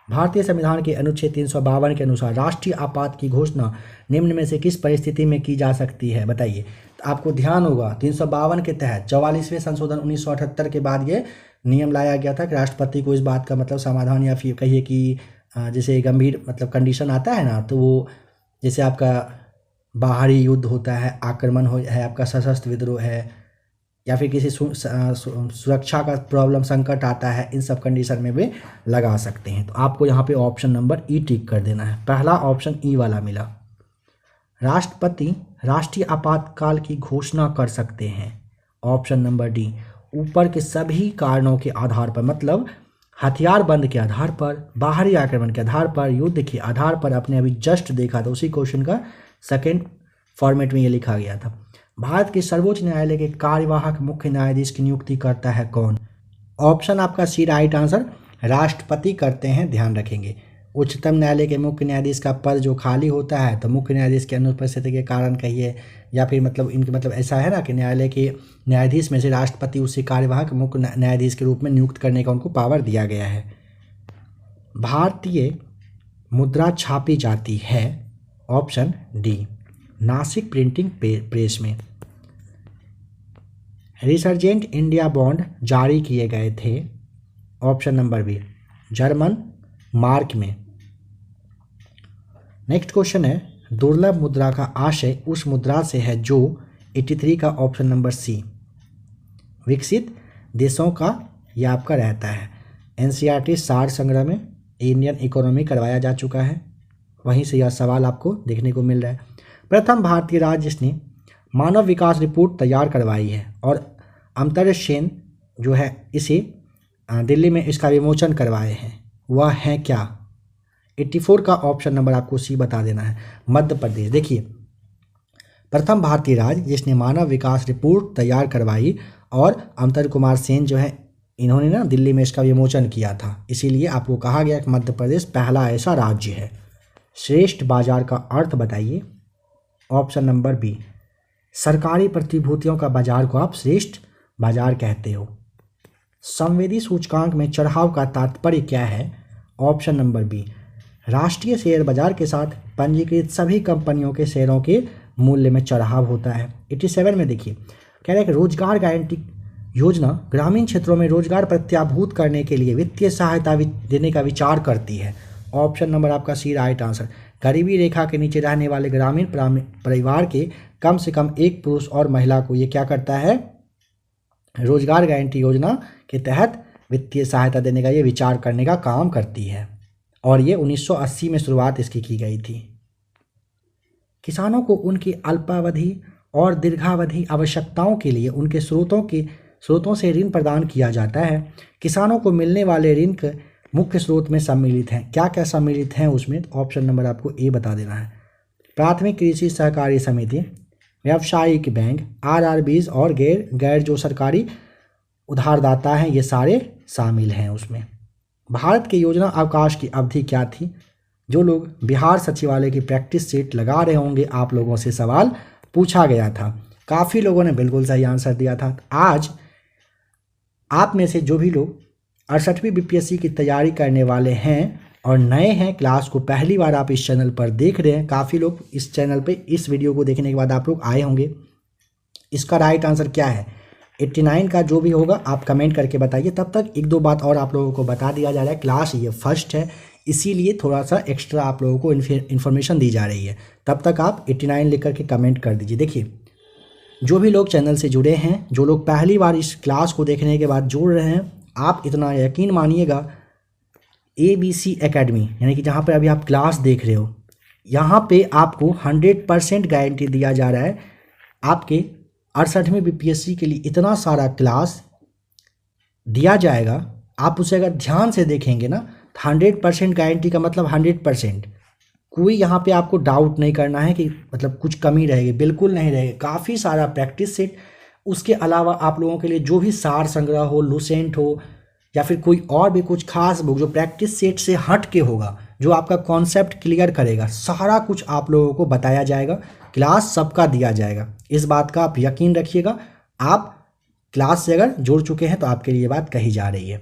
भारतीय संविधान के अनुच्छेद 352 के अनुसार राष्ट्रीय आपात की घोषणा निम्न में से किस परिस्थिति में की जा सकती है? बताइए। तो आपको ध्यान होगा 352 के तहत 44वें संशोधन 1978 के बाद ये नियम लाया गया था कि राष्ट्रपति को इस बात का मतलब समाधान या फिर कहिए कि जैसे गंभीर मतलब कंडीशन आता है ना, तो वो जैसे आपका बाहरी युद्ध होता है, आक्रमण है, आपका सशस्त्र विद्रोह है, या फिर किसी सुरक्षा का प्रॉब्लम संकट आता है, इन सब कंडीशन में वे लगा सकते हैं। तो आपको यहाँ पे ऑप्शन नंबर ई टिक कर देना है। पहला ऑप्शन ई वाला मिला। राष्ट्रपति राष्ट्रीय आपातकाल की घोषणा कर सकते हैं, ऑप्शन नंबर डी। ऊपर के सभी कारणों के आधार पर, मतलब हथियारबंद के आधार पर, बाहरी आक्रमण के आधार पर, युद्ध के आधार पर। आपने अभी जस्ट देखा था, उसी क्वेश्चन का सेकेंड फॉर्मेट में ये लिखा गया था। भारत के सर्वोच्च न्यायालय के कार्यवाहक मुख्य न्यायाधीश की नियुक्ति करता है कौन? ऑप्शन आपका सी राइट आंसर, राष्ट्रपति करते हैं, ध्यान रखेंगे। उच्चतम न्यायालय के मुख्य न्यायाधीश का पद जो खाली होता है, तो मुख्य न्यायाधीश की अनुपस्थिति के कारण कहिए, या फिर मतलब इनके मतलब ऐसा है ना कि न्यायालय के न्यायाधीश में से राष्ट्रपति उसे कार्यवाहक मुख्य न्यायाधीश के रूप में नियुक्त करने का उनको पावर दिया गया है। भारतीय मुद्रा छापी जाती है, option D, Nashik printing press में। रिसर्जेंट इंडिया बॉन्ड जारी किए गए थे, option number B, German mark में। नेक्स्ट क्वेश्चन है, दुर्लभ मुद्रा का आशय उस मुद्रा से है जो 83 का ऑप्शन नंबर सी, विकसित देशों का यह आपका रहता है। एनसीईआरटी सार संग्रह में इंडियन इकोनॉमी करवाया जा चुका है, वहीं से यह सवाल आपको देखने को मिल रहा है। प्रथम भारतीय राज्य जिसने मानव विकास रिपोर्ट तैयार करवाई है और अमर्त्य सेन जो है इसे दिल्ली में इसका विमोचन करवाए हैं, वह है क्या? 84 का ऑप्शन नंबर आपको सी बता देना है, मध्य प्रदेश। देखिए, प्रथम भारतीय राज्य जिसने मानव विकास रिपोर्ट तैयार करवाई और अमर्त्य कुमार सेन जो है इन्होंने ना दिल्ली में इसका विमोचन किया था, इसीलिए आपको कहा गया कि मध्य प्रदेश पहला ऐसा राज्य है। श्रेष्ठ बाजार का अर्थ बताइए, ऑप्शन नंबर बी, सरकारी प्रतिभूतियों का बाजार को आप श्रेष्ठ बाजार कहते हो। संवेदी सूचकांक में चढ़ाव का तात्पर्य क्या है? ऑप्शन नंबर बी, राष्ट्रीय शेयर बाजार के साथ पंजीकृत सभी कंपनियों के शेयरों के मूल्य में चढ़ाव होता है। 87 में देखिए, कह रहे हैं कि रोजगार गारंटी योजना ग्रामीण क्षेत्रों में रोजगार प्रत्याभूत करने के लिए वित्तीय सहायता देने का विचार करती है। ऑप्शन नंबर आपका सी राइट आंसर। गरीबी रेखा के नीचे रहने वाले ग्रामीण परिवार के कम से कम एक पुरुष और महिला को ये क्या करता है, रोजगार गारंटी योजना के तहत वित्तीय सहायता देने का ये विचार करने का काम करती है, और ये 1980 में शुरुआत इसकी की गई थी। किसानों को उनकी अल्पावधि और दीर्घावधि आवश्यकताओं के लिए उनके स्रोतों से ऋण प्रदान किया जाता है। किसानों को मिलने वाले ऋण के मुख्य स्रोत में सम्मिलित हैं, क्या क्या सम्मिलित हैं उसमें? ऑप्शन नंबर आपको ए बता देना है। प्राथमिक कृषि सहकारी समिति, व्यावसायिक बैंक, आरआरबीज और गैर जो सरकारी उधारदाता हैं, ये सारे शामिल हैं उसमें। भारत के योजना अवकाश की अवधि क्या थी? जो लोग बिहार सचिवालय की प्रैक्टिस सेट लगा रहे होंगे, आप लोगों से सवाल पूछा गया था, काफ़ी लोगों ने बिल्कुल सही आंसर दिया था। आज आप में से जो भी लोग 68वीं बीपीएससी की तैयारी करने वाले हैं और नए हैं, क्लास को पहली बार आप इस चैनल पर देख रहे हैं, काफ़ी लोग इस चैनल पे इस वीडियो को देखने के बाद आप लोग आए होंगे। इसका राइट आंसर क्या है? 89 का जो भी होगा आप कमेंट करके बताइए। तब तक एक दो बात और आप लोगों को बता दिया जा रहा है, क्लास ये फर्स्ट है इसीलिए थोड़ा सा एक्स्ट्रा आप लोगों को इन्फॉर्मेशन दी जा रही है। तब तक आप 89 लिख करके कमेंट कर दीजिए। देखिए, जो भी लोग चैनल से जुड़े हैं, जो लोग पहली बार इस क्लास को देखने के बाद जुड़ रहे हैं, आप इतना यकीन मानिएगा, ABC एकेडमी यानी कि जहाँ पर अभी आप क्लास देख रहे हो, यहाँ पे आपको 100% गारंटी दिया जा रहा है। आपके 68वें BPSC के लिए इतना सारा क्लास दिया जाएगा, आप उसे अगर ध्यान से देखेंगे ना, 100% गारंटी का मतलब 100%। कोई यहाँ पे आपको डाउट नहीं करना है कि मतलब कुछ कमी रहेगी, बिल्कुल नहीं रहेगी। काफ़ी सारा प्रैक्टिस सेट, उसके अलावा आप लोगों के लिए जो भी सार संग्रह हो, लुसेंट हो, या फिर कोई और भी कुछ खास बुक जो प्रैक्टिस सेट से हट के होगा, जो आपका कॉन्सेप्ट क्लियर करेगा, सारा कुछ आप लोगों को बताया जाएगा। क्लास सबका दिया जाएगा, इस बात का आप यकीन रखिएगा। आप क्लास से अगर जुड़ चुके हैं तो आपके लिए बात कही जा रही है।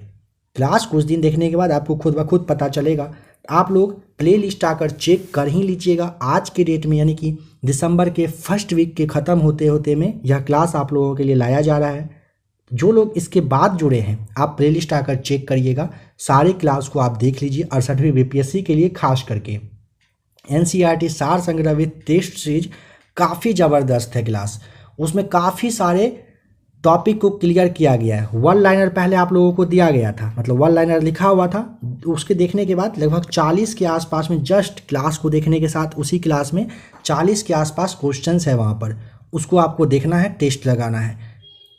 क्लास कुछ दिन देखने के बाद आपको खुद ब खुद पता चलेगा। आप लोग प्ले लिस्ट आकर चेक कर ही लीजिएगा। आज के डेट में यानी कि दिसंबर के फर्स्ट वीक के ख़त्म होते होते में यह क्लास आप लोगों के लिए लाया जा रहा है। जो लोग इसके बाद जुड़े हैं, आप प्ले लिस्ट आकर चेक करिएगा, सारे क्लास को आप देख लीजिए। 68वीं BPSC के लिए खास करके NCERT सार संग्रह विद टेस्ट सीरीज काफ़ी ज़बरदस्त है क्लास। उसमें काफ़ी सारे टॉपिक को क्लियर किया गया है। वन लाइनर पहले आप लोगों को दिया गया था, मतलब वन लाइनर लिखा हुआ था, उसके देखने के बाद लगभग 40 के आसपास में, जस्ट क्लास को देखने के साथ उसी क्लास में 40 के आसपास क्वेश्चंस है वहाँ पर, उसको आपको देखना है, टेस्ट लगाना है।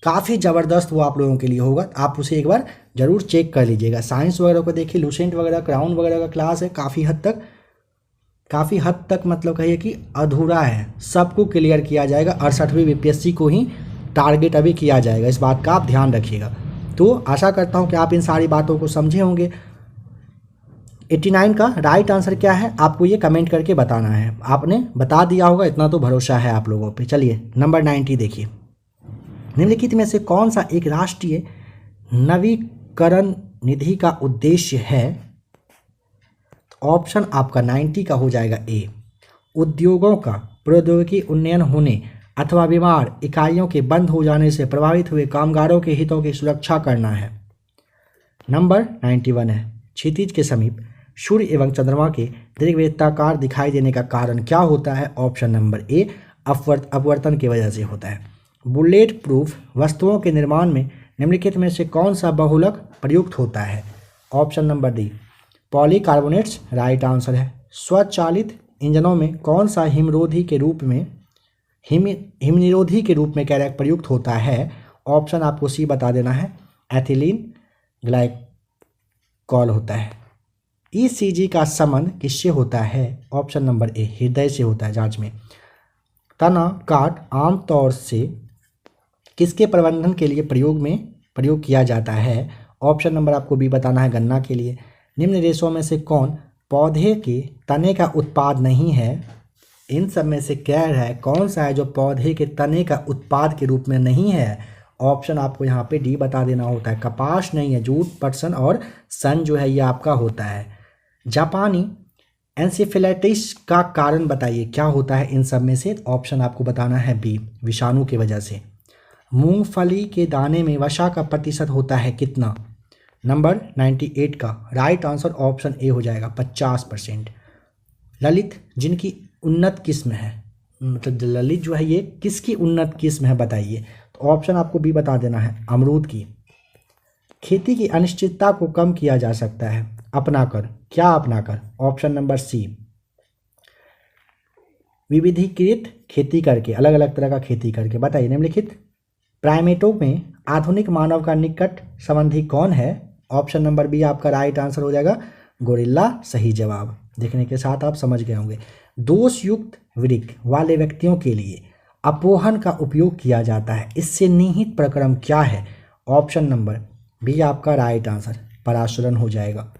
काफ़ी ज़बरदस्त वो आप लोगों के लिए होगा, आप उसे एक बार ज़रूर चेक कर लीजिएगा। साइंस वगैरह को देखिए, लुसेंट वगैरह, क्राउन वगैरह का क्लास है, काफ़ी हद तक मतलब कहिए कि अधूरा है, सबको क्लियर किया जाएगा। 68वीं BPSC को ही टारगेट अभी किया जाएगा, इस बात का आप ध्यान रखिएगा। तो आशा करता हूं कि आप इन सारी बातों को समझे होंगे। 89 का राइट आंसर क्या है आपको ये कमेंट करके बताना है। आपने बता दिया होगा, इतना तो भरोसा है आप लोगों पे। चलिए नंबर 90 देखिए, निम्नलिखित में से कौन सा एक राष्ट्रीय नवीकरण निधि का उद्देश्य है? ऑप्शन आपका 90 का हो जाएगा ए, उद्योगों का प्रौद्योगिकी उन्नयन होने अथवा बीमार इकाइयों के बंद हो जाने से प्रभावित हुए कामगारों के हितों की सुरक्षा करना है। नंबर 91 है, क्षितिज के समीप सूर्य एवं चंद्रमा के दीर्घवृत्ताकार दिखाई देने का कारण क्या होता है? ऑप्शन नंबर ए, अपवर्तन की वजह से होता है। बुलेट प्रूफ वस्तुओं के निर्माण में निम्नलिखित में से कौन सा बहुलक प्रयुक्त होता है? Option number D, polycarbonates right answer है। स्वचालित इंजनों में कौन सा हिमनिरोधी के रूप में कैरेक प्रयुक्त होता है? ऑप्शन आपको सी बता देना है, एथिलीन ग्लाइकॉल होता है। ECG का संबंध किससे होता है? ऑप्शन नंबर ए, हृदय से होता है जांच में। तना काट आमतौर से किसके प्रबंधन के लिए प्रयोग किया जाता है? ऑप्शन नंबर आपको बी बताना है, गन्ना के लिए। निम्न रेशों में से कौन पौधे के तने का उत्पाद नहीं है? इन सब में से क्या है, कौन सा है जो पौधे के तने का उत्पाद के रूप में नहीं है? ऑप्शन आपको यहाँ पे डी बता देना होता है, कपास नहीं है, जूट, पटसन और सन जो है ये आपका होता है। जापानी एन्सेफेलाइटिस का कारण बताइए, क्या होता है इन सब में से? ऑप्शन आपको बताना है बी, विषाणु की वजह से। मूंगफली के दाने में वसा का प्रतिशत होता है कितना? नंबर 98 का राइट आंसर ऑप्शन ए हो जाएगा, 50%। ललित जिनकी उन्नत किस्म है, मतलब ललित जो है ये किसकी उन्नत किस्म है बताइए? तो ऑप्शन आपको बी बता देना है, अमरूद की। खेती की अनिश्चितता को कम किया जा सकता है अपनाकर, क्या अपनाकर? ऑप्शन नंबर सी, विविधीकृत खेती करके, अलग अलग तरह का खेती करके। बताइए निम्नलिखित प्राइमेटों में आधुनिक मानव का निकट संबंधी कौन है? ऑप्शन नंबर बी आपका राइट आंसर हो जाएगा, गोरिल्ला सही जवाब। देखने के साथ आप समझ गए होंगे। दोषयुक्त वृक्क वाले व्यक्तियों के लिए अपोहन का उपयोग किया जाता है, इससे निहित प्रक्रम क्या है? ऑप्शन नंबर बी आपका राइट आंसर, पराशरण हो जाएगा।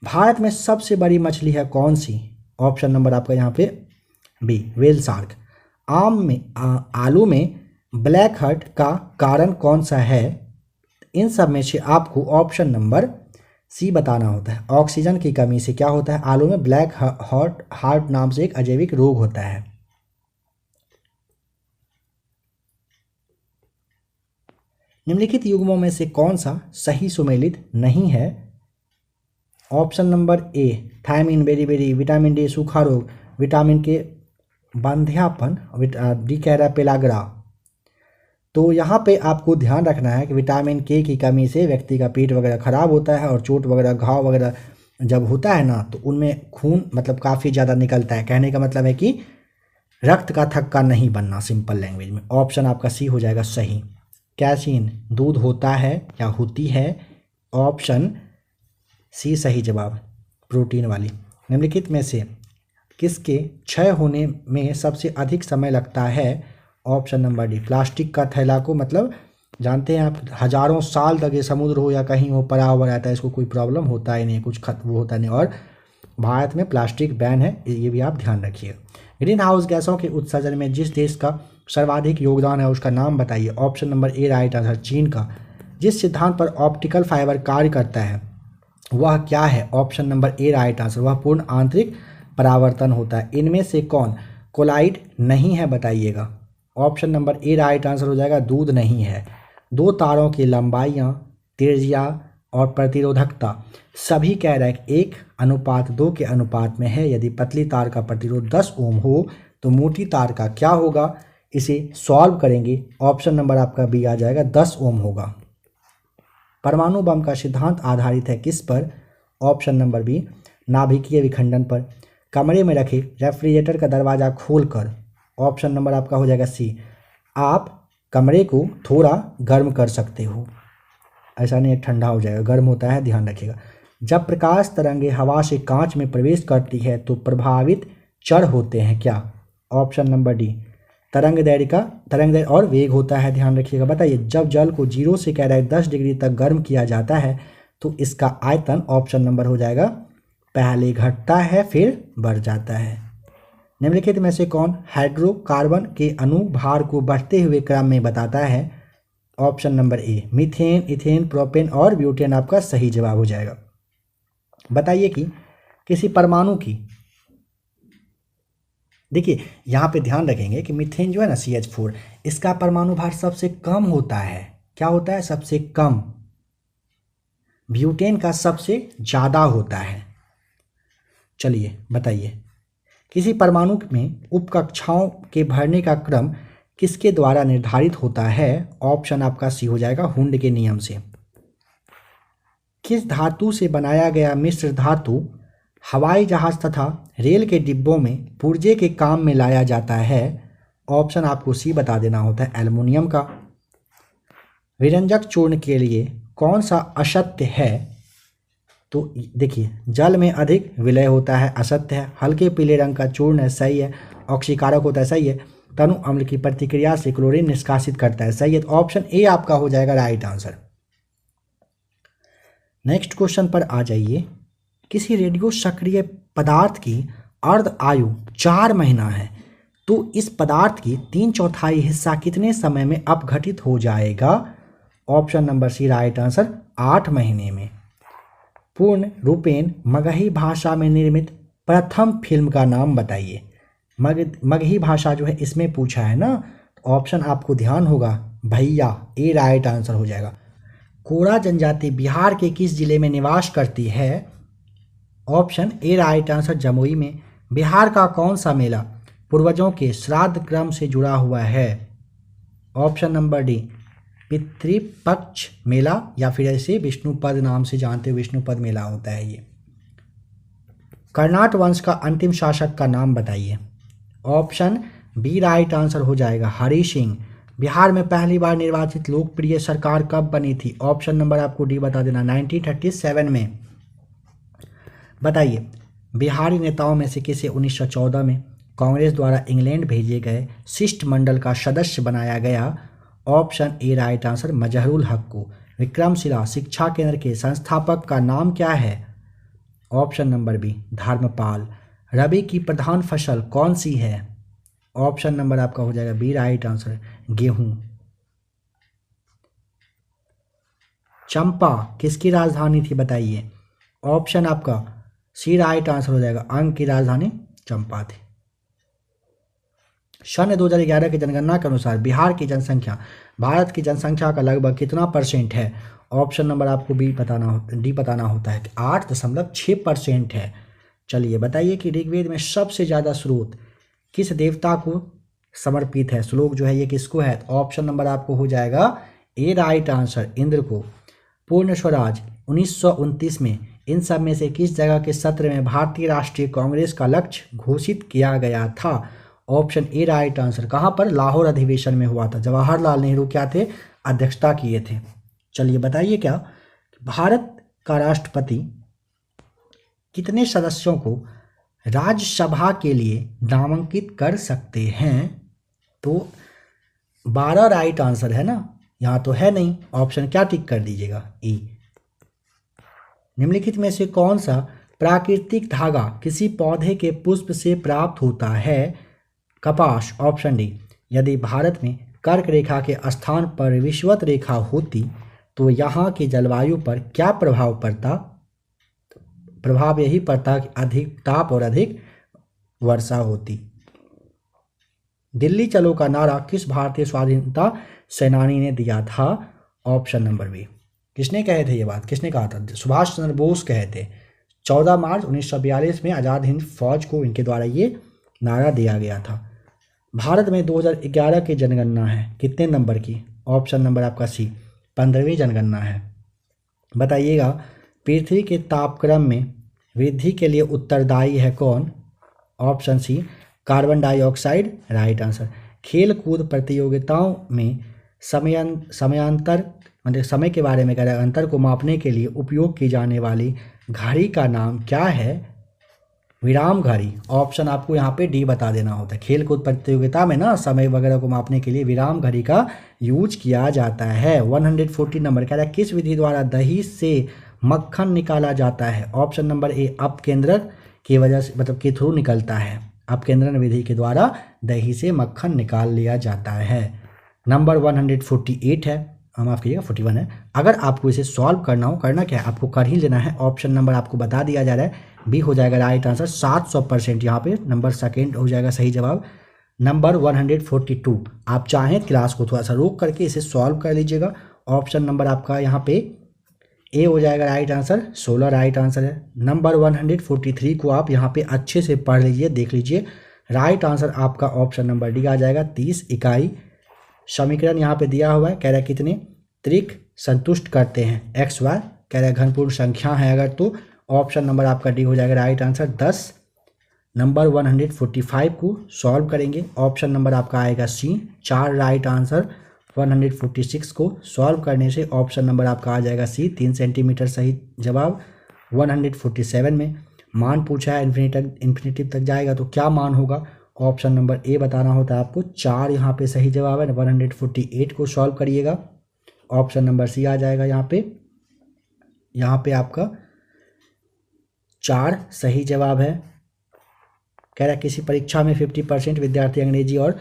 भारत में सबसे बड़ी मछली है कौन सी? ऑप्शन नंबर आपका यहाँ पे बी, व्हेल शार्क। आलू में ब्लैक हर्ट का कारण कौन सा है? इन सब में से आपको ऑप्शन नंबर सी बताना होता है, ऑक्सीजन की कमी से क्या होता है? आलू में ब्लैक हार्ट नाम से एक अजैविक रोग होता है। निम्नलिखित युग्मों में से कौन सा सही सुमेलित नहीं है? Option number A thiamine, beriberi, vitamin D सूखा रोग, विटामिन के बंध्यापन, डी कह रहा है पेलाग्रा। तो यहाँ पे आपको ध्यान रखना है कि विटामिन के की कमी से व्यक्ति का पेट वगैरह खराब होता है और चोट वगैरह घाव वगैरह जब होता है ना तो उनमें खून मतलब काफ़ी ज़्यादा निकलता है। कहने का मतलब है कि रक्त का थक्का नहीं बनना, सिंपल लैंग्वेज में। ऑप्शन आपका सी हो जाएगा सही। कैसीन दूध होता है या होती है? ऑप्शन सी सही जवाब, प्रोटीन वाली। निम्नलिखित में से किसके क्षय होने में सबसे अधिक समय लगता है? ऑप्शन नंबर डी प्लास्टिक का थैला को, मतलब जानते हैं आप हजारों साल तक ये समुद्र हो या कहीं हो पड़ा हुआ रहता है, इसको कोई प्रॉब्लम होता ही नहीं, कुछ वो होता नहीं। और भारत में प्लास्टिक बैन है, ये भी आप ध्यान रखिए। ग्रीन हाउस गैसों के उत्सर्जन में जिस देश का सर्वाधिक योगदान है उसका नाम बताइए। ऑप्शन नंबर ए राइट आंसर, चीन का। जिस सिद्धांत पर ऑप्टिकल फाइबर कार्य करता है वह क्या है? ऑप्शन नंबर ए राइट आंसर, वह पूर्ण आंतरिक परावर्तन होता है। इनमें से कौन कोलाइड नहीं है बताइएगा। ऑप्शन नंबर ए राइट आंसर हो जाएगा, दूध नहीं है। दो तारों की लंबाइयाँ, त्रिज्या और प्रतिरोधकता सभी कह रहा है 1:2 के अनुपात में है। यदि पतली तार का प्रतिरोध 10 ओम हो तो मोटी तार का क्या होगा? इसे सॉल्व करेंगे। ऑप्शन नंबर आपका बी आ जाएगा, 10 ओम होगा। परमाणु बम का सिद्धांत आधारित है किस पर? ऑप्शन नंबर बी नाभिकीय विखंडन पर। कमरे में रखे रेफ्रिजरेटर का दरवाज़ा खोलकर, ऑप्शन नंबर आपका हो जाएगा सी, आप कमरे को थोड़ा गर्म कर सकते हो। ऐसा नहीं ठंडा हो जाएगा, गर्म होता है, ध्यान रखिएगा। जब प्रकाश तरंगे हवा से कांच में प्रवेश करती है तो प्रभावित चर होते हैं क्या? ऑप्शन नंबर डी तरंग दैर्घ्य और वेग होता है, ध्यान रखिएगा। बताइए जब जल को 0 से कह रहा है 10 डिग्री तक गर्म किया जाता है तो इसका आयतन, ऑप्शन नंबर हो जाएगा, पहले घटता है फिर बढ़ जाता है। निम्नलिखित में से कौन हाइड्रोकार्बन के अणु भार को बढ़ते हुए क्रम में बताता है? ऑप्शन नंबर ए मीथेन, इथेन, प्रोपेन और ब्यूटेन आपका सही जवाब हो जाएगा। बताइए कि किसी परमाणु की, देखिए यहाँ पे ध्यान रखेंगे कि मीथेन जो है ना CH4, इसका परमाणु भार सबसे कम होता है। क्या होता है? सबसे कम। ब्यूटेन का सबसे ज़्यादा होता है। चलिए बताइए किसी परमाणु में उपकक्षाओं के भरने का क्रम किसके द्वारा निर्धारित होता है? ऑप्शन आपका सी हो जाएगा, हुंड के नियम से। किस धातु से बनाया गया मिश्र धातु हवाई जहाज तथा रेल के डिब्बों में पुर्जे के काम में लाया जाता है? ऑप्शन आपको सी बता देना होता है, एल्युमिनियम का। विरंजक चूर्ण के लिए कौन सा असत्य है? तो देखिए जल में अधिक विलय होता है, असत्य है। हल्के पीले रंग का चूर्ण है, सही है। ऑक्सीकारक होता है, सही है। तनु अम्ल की प्रतिक्रिया से क्लोरीन निष्कासित करता है, सही है। तो ऑप्शन ए आपका हो जाएगा राइट आंसर। नेक्स्ट क्वेश्चन पर आ जाइए। किसी रेडियो सक्रिय पदार्थ की अर्ध आयु 4 महीना है तो इस पदार्थ की 3/4 हिस्सा कितने समय में अपघटित हो जाएगा? Option number C right answer, 8 महीने में। पूर्ण रूपेण मगही भाषा में निर्मित प्रथम फिल्म का नाम बताइए। मगही भाषा जो है इसमें पूछा है ना, ऑप्शन आपको ध्यान होगा भैया, ए राइट आंसर हो जाएगा। कोरा जनजाति बिहार के किस जिले में निवास करती है? Option A right answer, Jamui में। बिहार का कौन सा मेला पूर्वजों के श्राद्ध क्रम से जुड़ा हुआ है? ऑप्शन नंबर डी पितृपक्ष मेला, या फिर ऐसे विष्णुपद नाम से जानते हो, विष्णुपद मेला होता है ये। कर्नाट वंश का अंतिम शासक का नाम बताइए। ऑप्शन बी राइट आंसर हो जाएगा, हरि सिंह। बिहार में पहली बार निर्वाचित लोकप्रिय सरकार कब बनी थी? ऑप्शन नंबर आपको डी बता देना, 1937 में। बताइए बिहारी नेताओं में से किसे 1914 में कांग्रेस द्वारा इंग्लैंड भेजे गए शिष्टमंडल का सदस्य बनाया गया? Option A right answer, Mazharul Haque को। विक्रमशिला शिक्षा केंद्र के संस्थापक का नाम क्या है? Option number B Dharmpal. Rabi की प्रधान फसल कौन सी है? ऑप्शन नंबर आपका हो जाएगा बी राइट आंसर, गेहूं। चंपा किसकी राजधानी थी बताइए? ऑप्शन आपका सी राइट आंसर हो जाएगा, अंग की राजधानी चंपा थी। सन 2011 की जनगणना के अनुसार बिहार की जनसंख्या भारत की जनसंख्या का लगभग कितना % है? ऑप्शन नंबर आपको डी बताना होता है कि 8.6% है। चलिए बताइए कि ऋग्वेद में सबसे ज़्यादा श्लोक किस देवता को समर्पित है? श्लोक जो है ये किसको है? ऑप्शन नंबर आपको हो जाएगा ए राइट आंसर, इंद्र को। पूर्ण स्वराज 1929 में इन सब में से किस जगह के सत्र में भारतीय राष्ट्रीय कांग्रेस का लक्ष्य घोषित किया गया था? Option A right answer. कहाँ पर? लाहौर अधिवेशन में हुआ था। जवाहरलाल नेहरू क्या थे? अध्यक्षता किए थे। चलिए बताइए क्या भारत का राष्ट्रपति कितने सदस्यों को राज्यसभा के लिए नामांकित कर सकते हैं? तो 12 राइट आंसर है ना, यहाँ तो है नहीं। ऑप्शन क्या टिक कर दीजिएगा? ई। निम्नलिखित में से कौन सा प्राकृतिक धागा किसी पौधे के पुष्प से प्राप्त होता है? कपास। Option D. यदि भारत में कर्क रेखा के स्थान पर विषुवत रेखा होती तो यहाँ की जलवायु पर क्या प्रभाव पड़ता? प्रभाव यही पड़ता कि अधिक ताप और अधिक वर्षा होती। दिल्ली चलो का नारा किस भारतीय स्वाधीनता सेनानी ने दिया था? Option number B. किसने कहे थे ये बात? किसने कहा था? सुभाष चंद्र बोस कहे थे। 14 मार्च 1942 में आज़ाद हिंद फौज को इनके द्वारा ये नारा दिया गया था। भारत में 2011 की जनगणना है कितने नंबर की? ऑप्शन नंबर आपका सी, 15वीं जनगणना है। बताइएगा पृथ्वी के तापक्रम में वृद्धि के लिए उत्तरदायी है कौन? Option C, carbon dioxide right answer. खेल कूद प्रतियोगिताओं में समयांतर मतलब समय के बारे में कह रहा है, अंतर को मापने के लिए उपयोग की जाने वाली घड़ी का नाम क्या है? विराम घड़ी। ऑप्शन आपको यहाँ पे डी बता देना होता है। खेल कूद प्रतियोगिता में ना समय वगैरह को मापने के लिए विराम घड़ी का यूज किया जाता है। 140 नंबर कह रहा है किस विधि द्वारा दही से मक्खन निकाला जाता है? ऑप्शन नंबर ए, अपकेंद्रक की वजह से मतलब के थ्रू निकलता है। अपकेंद्रन विधि के द्वारा दही से मक्खन निकाल लिया जाता है। नंबर 148 है, माफ कीजिएगा 41 है। अगर आपको इसे सॉल्व करना हो, करना क्या है आपको कर ही लेना है। ऑप्शन नंबर आपको बता दिया जा रहा है, बी हो जाएगा राइट आंसर। 700% यहाँ पे नंबर सेकेंड हो जाएगा सही जवाब। नंबर 142 आप चाहें क्लास को थोड़ा सा रोक करके इसे सॉल्व कर लीजिएगा। ऑप्शन नंबर आपका यहाँ पे ए हो जाएगा राइट आंसर, 16 राइट आंसर है। नंबर 143 को आप यहाँ पे अच्छे से पढ़ लीजिए, देख लीजिए। राइट आंसर आपका ऑप्शन नंबर डी आ जाएगा, 30 इकाई। समीकरण यहाँ पे दिया हुआ है, कह रहा है कितने त्रिक संतुष्ट करते हैं एक्स वाई, कह रहा है घनपूर्ण संख्या है अगर तो ऑप्शन नंबर आपका डी हो जाएगा राइट आंसर 10। नंबर 145 को सॉल्व करेंगे, ऑप्शन नंबर आपका आएगा सी, 4 राइट आंसर। 146 को सॉल्व करने से ऑप्शन नंबर आपका आ जाएगा सी, 3 सेंटीमीटर सही जवाब। 147 में मान पूछा है इन्फिनिटिव तक जाएगा तो क्या मान होगा? ऑप्शन नंबर ए बताना होता है आपको, 4 यहाँ पे सही जवाब है। 148 को सॉल्व करिएगा, ऑप्शन नंबर सी आ जाएगा यहाँ पे आपका 4 सही जवाब है। कह रहा है किसी परीक्षा में 50% विद्यार्थी अंग्रेजी और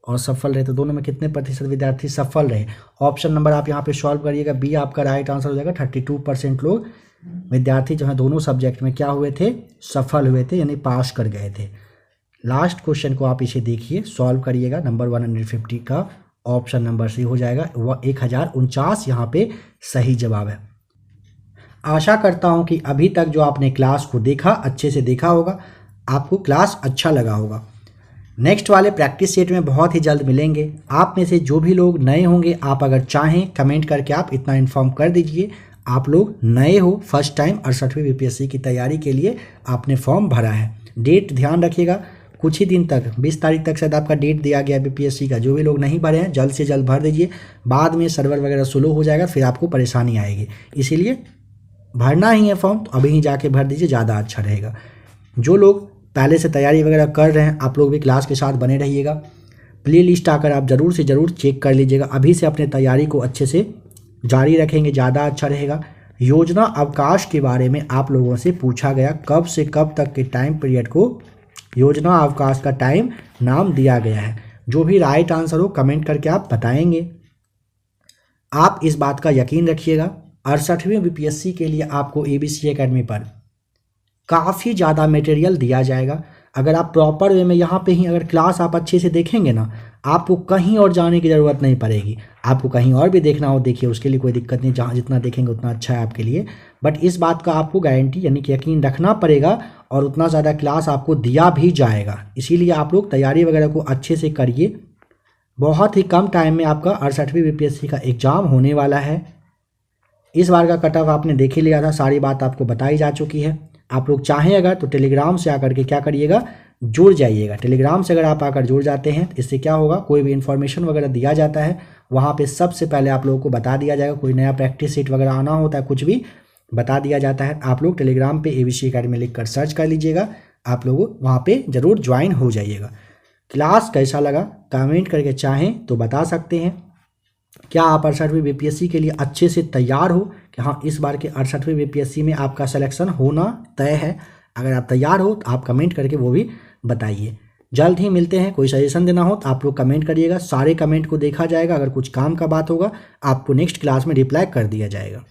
और सफल रहे तो दोनों में कितने प्रतिशत विद्यार्थी सफल रहे? ऑप्शन नंबर आप यहाँ पे सॉल्व करिएगा, बी आपका राइट आंसर हो जाएगा। 32% लोग विद्यार्थी जो है दोनों सब्जेक्ट में क्या हुए थे? सफल हुए थे, यानी पास कर गए थे। लास्ट क्वेश्चन को आप इसे देखिए, सॉल्व करिएगा। नंबर 150 का ऑप्शन नंबर सी हो जाएगा, वह 1049 यहाँ पे सही जवाब है। आशा करता हूँ कि अभी तक जो आपने क्लास को देखा अच्छे से देखा होगा, आपको क्लास अच्छा लगा होगा। नेक्स्ट वाले प्रैक्टिस सेट में बहुत ही जल्द मिलेंगे। आप में से जो भी लोग नए होंगे, आप अगर चाहें कमेंट करके आप इतना इन्फॉर्म कर दीजिए आप लोग नए हो, फर्स्ट टाइम 68वीं बीपीएससी की तैयारी के लिए आपने फॉर्म भरा है। डेट ध्यान रखिएगा, कुछ ही दिन तक 20 तारीख तक शायद आपका डेट दिया गया बीपीएससी का। जो भी लोग नहीं भरे हैं जल्द से जल्द भर दीजिए, बाद में सर्वर वगैरह स्लो हो जाएगा, फिर आपको परेशानी आएगी। इसीलिए भरना ही है फॉर्म तो अभी ही जाके भर दीजिए, ज़्यादा अच्छा रहेगा। जो लोग पहले से तैयारी वगैरह कर रहे हैं आप लोग भी क्लास के साथ बने रहिएगा। प्ले लिस्ट आकर आप ज़रूर से ज़रूर चेक कर लीजिएगा। अभी से अपने तैयारी को अच्छे से जारी रखेंगे, ज़्यादा अच्छा रहेगा। योजना अवकाश के बारे में आप लोगों से पूछा गया, कब से कब तक के टाइम पीरियड को योजना अवकाश का टाइम नाम दिया गया है। जो भी राइट आंसर हो कमेंट करके आप बताएंगे। आप इस बात का यकीन रखिएगा, 68वीं बीपीएससी के लिए आपको ABC एकेडमी पर काफ़ी ज़्यादा मटेरियल दिया जाएगा। अगर आप प्रॉपर वे में यहाँ पे ही अगर क्लास आप अच्छे से देखेंगे ना, आपको कहीं और जाने की ज़रूरत नहीं पड़ेगी। आपको कहीं और भी देखना हो देखिए, उसके लिए कोई दिक्कत नहीं, जहाँ जितना देखेंगे उतना अच्छा है आपके लिए। बट इस बात का आपको गारंटी यानी कि यकीन रखना पड़ेगा और उतना ज़्यादा क्लास आपको दिया भी जाएगा। इसीलिए आप लोग तैयारी वगैरह को अच्छे से करिए। बहुत ही कम टाइम में आपका 68वीं बीपीएससी का एग्ज़ाम होने वाला है। इस बार का कट ऑफ आपने देख ही लिया था, सारी बात आपको बताई जा चुकी है। आप लोग चाहें अगर तो टेलीग्राम से आकर के क्या करिएगा, जुड़ जाइएगा। टेलीग्राम से अगर आप आकर जुड़ जाते हैं तो इससे क्या होगा, कोई भी इन्फॉर्मेशन वगैरह दिया जाता है वहाँ पे सबसे पहले आप लोगों को बता दिया जाएगा। कोई नया प्रैक्टिस सेट वगैरह आना होता है, कुछ भी बता दिया जाता है। आप लोग टेलीग्राम पे ABC अकेडमी लिख कर सर्च कर लीजिएगा, आप लोग वहाँ पे ज़रूर ज्वाइन हो जाइएगा। क्लास कैसा लगा कमेंट करके चाहें तो बता सकते हैं। क्या आप 68वीं बीपीएससी के लिए अच्छे से तैयार हो कि हाँ इस बार के 68वीं बीपीएससी में आपका सिलेक्शन होना तय है? अगर आप तैयार हो तो आप कमेंट करके वो भी बताइए। जल्द ही मिलते हैं। कोई सजेशन देना हो तो आप लोग कमेंट करिएगा, सारे कमेंट को देखा जाएगा। अगर कुछ काम का बात होगा आपको नेक्स्ट क्लास में रिप्लाई कर दिया जाएगा।